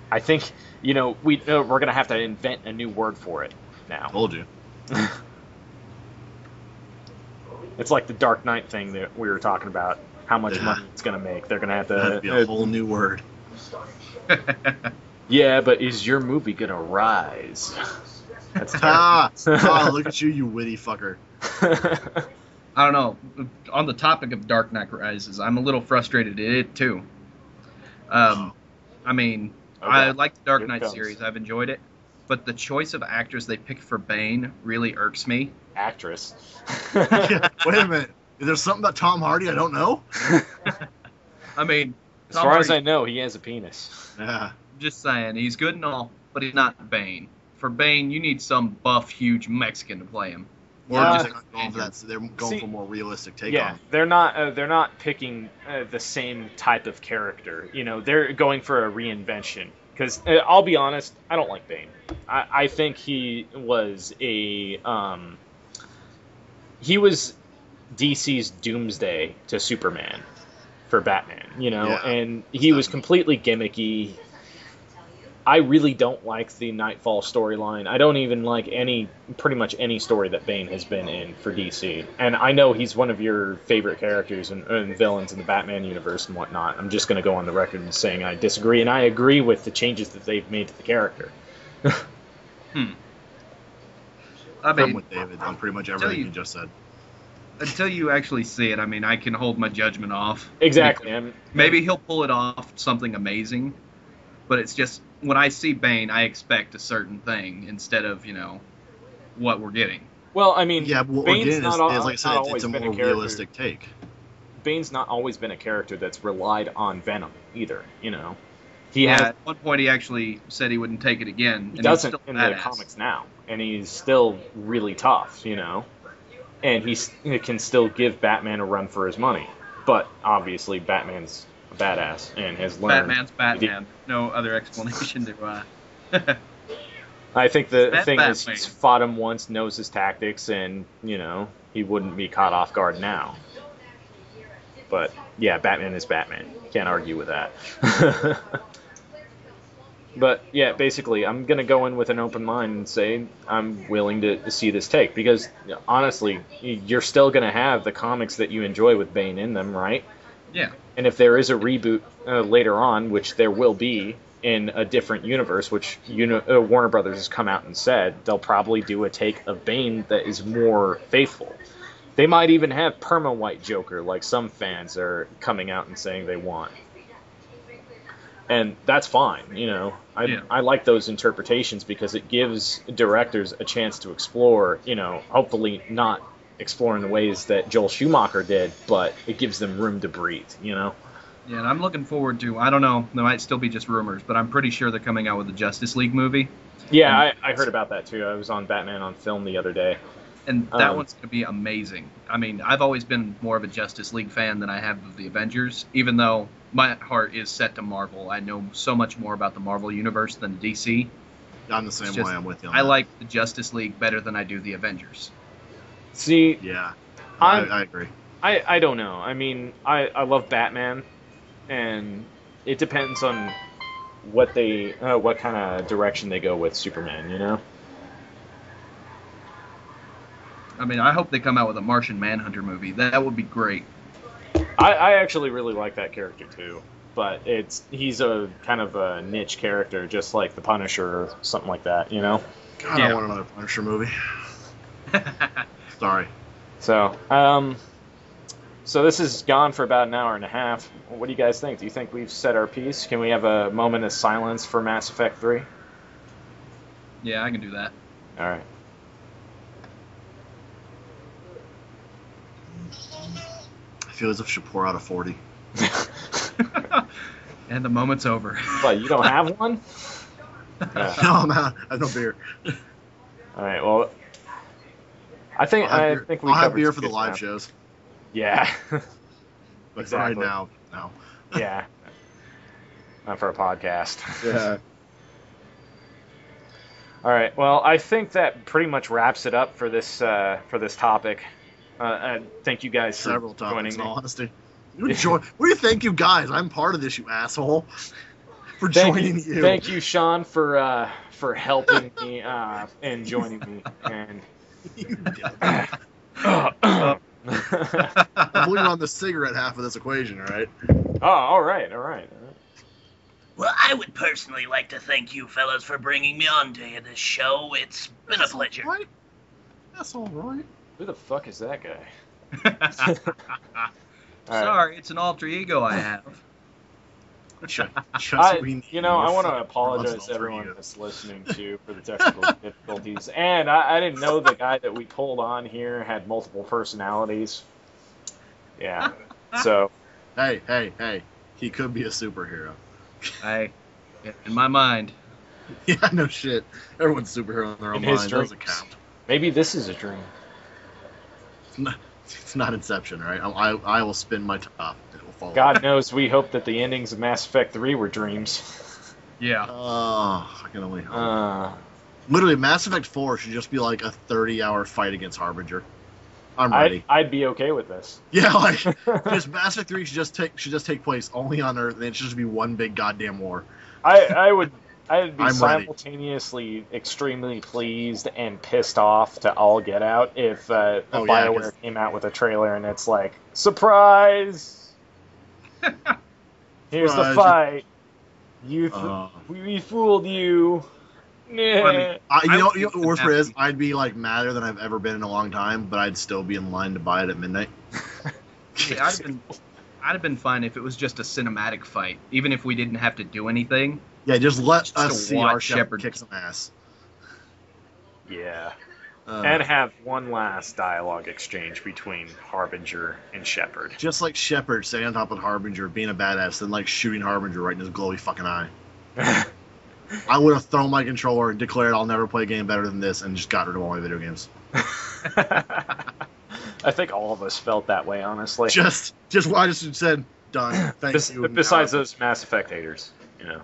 I think, you know, we're going to have to invent a new word for it now. Told you. It's like the Dark Knight thing that we were talking about. How much money it's going to make. They're going to have to... That'd be a whole new word. Yeah, but is your movie going to rise? That's look at you, you witty fucker. I don't know. On the topic of Dark Knight Rises, I'm a little frustrated at it, too. I mean, I like the Dark Knight series. I've enjoyed it. But the choice of actress they picked for Bane really irks me. Actress? Yeah, wait a minute. Is there something about Tom Hardy I don't know? I mean... As far as I know, he has a penis. Yeah. Just saying, he's good and all, but he's not Bane. For Bane, you need some buff, huge Mexican to play him. Or just going for that. So they're going for a more realistic take on it. They're not picking the same type of character. You know, they're going for a reinvention. Because I'll be honest, I don't like Bane. I think he was DC's Doomsday to Superman for Batman. You know, and he was completely gimmicky. I really don't like the Nightfall storyline. I don't even like pretty much any story that Bane has been in for DC. And I know he's one of your favorite characters and villains in the Batman universe and whatnot. I'm just going to go on the record and saying I disagree, and I agree with the changes that they've made to the character. I'm with David on pretty much everything you just said. Until you actually see it, I mean, I can hold my judgment off. Exactly. Maybe he'll pull it off, something amazing. But it's just, when I see Bane, I expect a certain thing instead of, you know, what we're getting. Well, I mean, Yeah, well, Bane's again, not, like I said, not it's always a been more a character. realistic take. Bane's not always been a character that's relied on Venom either. You know, he Yeah, has. at one point he actually said he wouldn't take it again. He and doesn't he's still in the badass. comics now, and he's still really tough. You know, and he can still give Batman a run for his money. But obviously, Batman's a badass and has learned. Batman's Batman. No other explanation to. I think the That's thing is Batman. he's fought him once, knows his tactics, and, you know, he wouldn't be caught off guard now. But, yeah, Batman is Batman. Can't argue with that. But, yeah, basically, I'm going to go in with an open mind and say I'm willing to see this take. Because, honestly, you're still going to have the comics that you enjoy with Bane in them, right? Yeah. And if there is a reboot later on, which there will be, in a different universe, which Warner Brothers has come out and said, they'll probably do a take of Bane that is more faithful. They might even have perma-white Joker, like some fans are coming out and saying they want. And that's fine, you know. I like those interpretations because it gives directors a chance to explore, you know, hopefully not explore in the ways that Joel Schumacher did, but it gives them room to breathe, you know. Yeah, and I'm looking forward to, I don't know, there might still be just rumors, but I'm pretty sure they're coming out with a Justice League movie. Yeah, I heard about that too. I was on Batman on Film the other day. And that one's going to be amazing. I mean, I've always been more of a Justice League fan than I have of the Avengers, even though my heart is set to Marvel. I know so much more about the Marvel universe than DC. I'm the same way. I'm with you on I that. like the Justice League better than I do the Avengers. See, Yeah, I agree. I don't know. I mean, I love Batman, and it depends on what kind of direction they go with Superman, you know? I mean, I hope they come out with a Martian Manhunter movie. That would be great. I actually really like that character too, but he's a kind of a niche character, just like the Punisher or something like that, you know? God, I want another Punisher movie. Sorry. So, so this has gone for about an hour and a half. What do you guys think? Do you think we've said our piece? Can we have a moment of silence for Mass Effect 3? Yeah, I can do that. All right. I feel as if I should pour out a 40. And the moment's over. What, you don't have one? Yeah. No, I'm out. I have no beer. All right. Well, I think we I'll have covered beer some for the good live stuff. shows. Yeah. But Exactly. right now, no. Yeah. Not for a podcast. Yeah. All right. Well, I think that pretty much wraps it up for this topic. Thank you guys for Several joining topics, in me. all honesty. What do you think, you guys? I'm part of this, you asshole. For joining you. Thank you, Sean, for helping me and joining me. And You I believe on the cigarette half of this equation, right? oh, all right. Well, I would personally like to thank you fellas for bringing me on to this show. It's been a pleasure. All right. That's all right. Who the fuck is that guy? Sorry, it's an alter ego I have. I want to apologize to everyone that's listening to for the technical difficulties. And I didn't know the guy that we pulled on here had multiple personalities. Yeah. So. Hey. He could be a superhero. In my mind. Yeah, no shit. Everyone's a superhero in their own mind. Doesn't count. Maybe this is a dream. It's not Inception, right? I will spin my top. It will fall. God knows we hope that the endings of Mass Effect 3 were dreams. Yeah. Oh, I can only hope. Literally, Mass Effect 4 should just be like a 30-hour fight against Harbinger. I'm ready. I'd be okay with this. Yeah, like just Mass Effect 3 should just take place only on Earth, and it should just be one big goddamn war. I'd be I'm simultaneously extremely pleased and pissed off to all get out if BioWare came out with a trailer and it's like, surprise! Here's the fight. We fooled you. Nah. You know what the worst part is? I'd be like madder than I've ever been in a long time, but I'd still be in line to buy it at midnight. Yeah, I'd have been fine if it was just a cinematic fight, even if we didn't have to do anything. Yeah, just let us to see watch our Shepard Shepard kick some ass. Yeah. And have one last dialogue exchange between Harbinger and Shepard. Just like Shepard standing on top of Harbinger, being a badass, then like shooting Harbinger right in his glowy fucking eye. I would have thrown my controller and declared I'll never play a game better than this, and just got rid of all my video games. I think all of us felt that way, honestly. Just what I just said. Done. Thank you. Besides those Mass Effect haters, you know.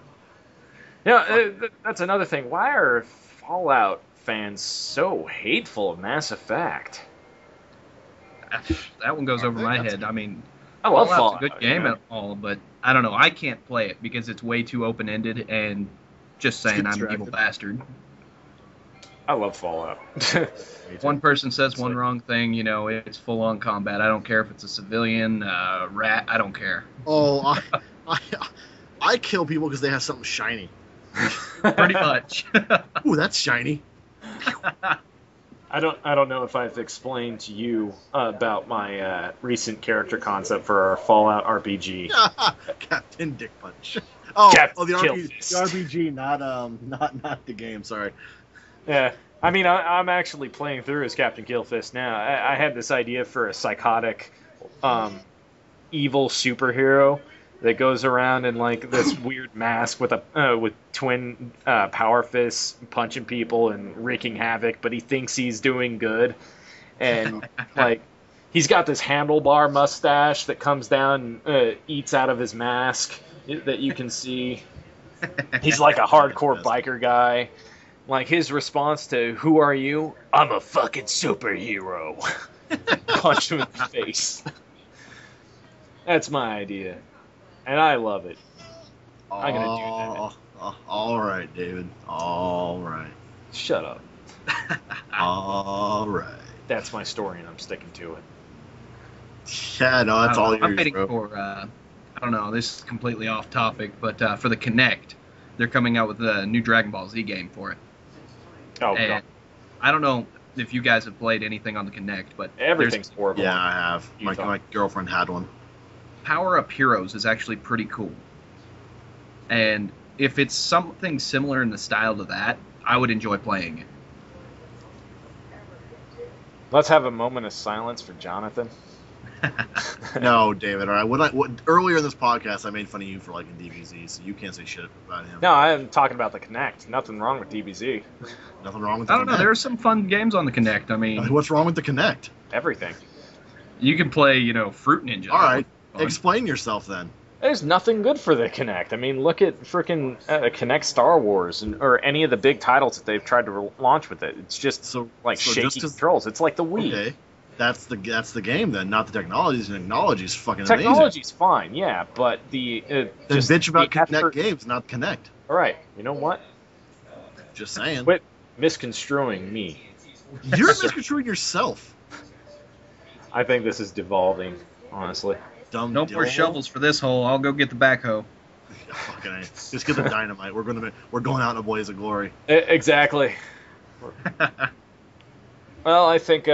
Yeah, that's another thing. Why are Fallout fans so hateful of Mass Effect? That one goes over my head. I mean, I love Fallout's Fallout. a good game at all, but I don't know. I can't play it because it's way too open-ended and just saying I'm an evil bastard. I love Fallout. One person says one wrong thing, you know, it's full-on combat. I don't care if it's a civilian, rat, I don't care. Oh, I kill people because they have something shiny. Pretty much. Ooh, that's shiny. I don't know if I've explained to you about my recent character concept for our Fallout RPG. Captain Dick Punch. Oh, Captain the Killfist. RPG, not the game. Sorry. Yeah, I mean, I'm actually playing through as Captain Killfist now. I had this idea for a psychotic, evil superhero that goes around in like this weird mask with with twin power fists, punching people and wreaking havoc, but he thinks he's doing good, and like he's got this handlebar mustache that comes down and eats out of his mask that you can see. He's like a hardcore biker guy. Like, his response to, "Who are you?" "I'm a fucking superhero." Punch him in the face. That's my idea. And I love it. I'm going to do that. All right, David. All right. Shut up. All right. That's my story, and I'm sticking to it. Yeah, no, that's all yours, I'm waiting bro. for, I don't know, this is completely off topic, but for the Kinect, they're coming out with a new Dragon Ball Z game for it. Oh, And God. I don't know if you guys have played anything on the Kinect, but Everything's horrible. Yeah, I have. My girlfriend had one. Power Up Heroes is actually pretty cool. And if it's something similar in the style to that, I would enjoy playing it. Let's have a moment of silence for Jonathan. No, David. All right. Earlier in this podcast, I made fun of you for liking DBZ, so you can't say shit about him. No, I'm talking about the Kinect. Nothing wrong with DBZ. Nothing wrong with the I don't know, Kinect. there are some fun games on the Kinect. I mean, What's wrong with the Kinect? Everything. you can play, Fruit Ninja. All right. Fun. Explain yourself then. There's nothing good for the Kinect. I mean, look at freaking Kinect Star Wars or any of the big titles that they've tried to launch with it. It's just shaky controls. It's like the Wii. Okay. That's the game then, not the technology. The technology's fucking Technology's fine, yeah, but the amazing. Then bitch about Kinect games, not Kinect. All right, you know what? Just saying. Quit misconstruing me. You're misconstruing yourself. I think this is devolving, honestly. Dumb No more dildo. shovels for this hole. I'll go get the backhoe. Yeah, fucking A. Just get the dynamite. We're going out in a blaze of glory. Exactly. Well, I think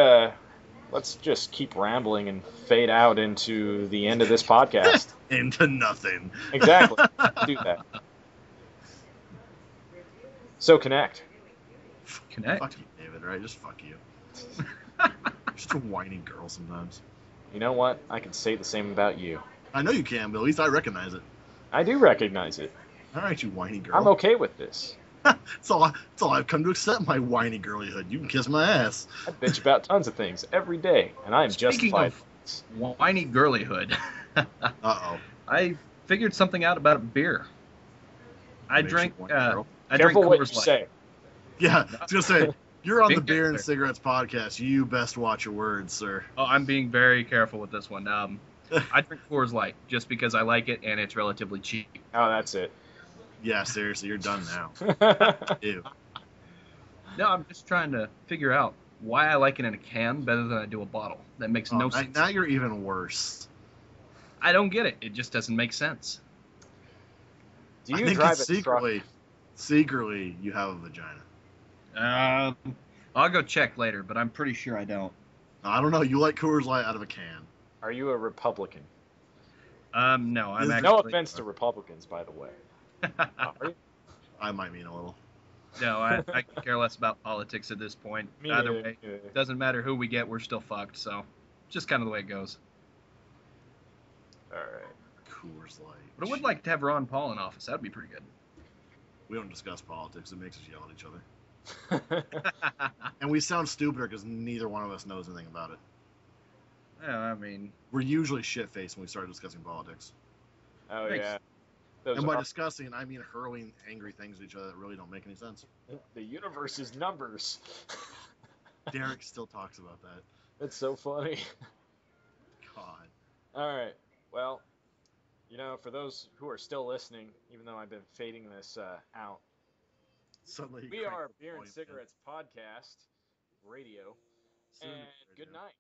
let's just keep rambling and fade out into the end of this podcast. Into nothing. Exactly. Do that. So Connect. Kinect. Fuck you, David. Right? Just fuck you. You're just a whiny girl sometimes. You know what? I can say the same about you. I know you can, but at least I recognize it. I do recognize it. All right, you whiny girl. I'm okay with this. That's all I've come to accept, my whiny girlyhood. You can kiss my ass. I bitch about tons of things every day, and I am Speaking justified. of whiny girlyhood, Uh-oh. I figured something out about beer. I Makes drink. you whiny girl. I Careful drink what you Coors Light. say. Yeah, I was going to say, you're on Big the Beer and difference. Cigarettes podcast. You best watch your words, sir. Oh, I'm being very careful with this one. I drink Coors Light just because I like it and it's relatively cheap. Oh, that's it. Yeah, seriously, you're done now. Ew. No, I'm just trying to figure out why I like it in a can better than I do a bottle. That makes no sense. Now you're even worse. I don't get it. It just doesn't make sense. Do I you think drive it's a truck? secretly, you have a vagina. I'll go check later, but I'm pretty sure I don't. I don't know. You like Coors Light out of a can. Are you a Republican? No, I'm This- actually. No offense to Republicans, by the way. Are you? I might mean a little. No, I could care less about politics at this point. Me Either neither. way, it doesn't matter who we get, we're still fucked. So, just kind of the way it goes. All right. Coors Light. But I would like to have Ron Paul in office. That'd be pretty good. We don't discuss politics. It makes us yell at each other. And we sound stupider because neither one of us knows anything about it. Yeah, I mean, We're usually shit-faced when we start discussing politics. Oh Thanks. yeah. Those And by are discussing, I mean hurling angry things at each other that really don't make any sense. the universe's numbers. Derek still talks about that. That's so funny. God. All right. Well, for those who are still listening, even though I've been fading this out, Suddenly we are Beer and Cigarettes Podcast Radio, Soon and radio. good night.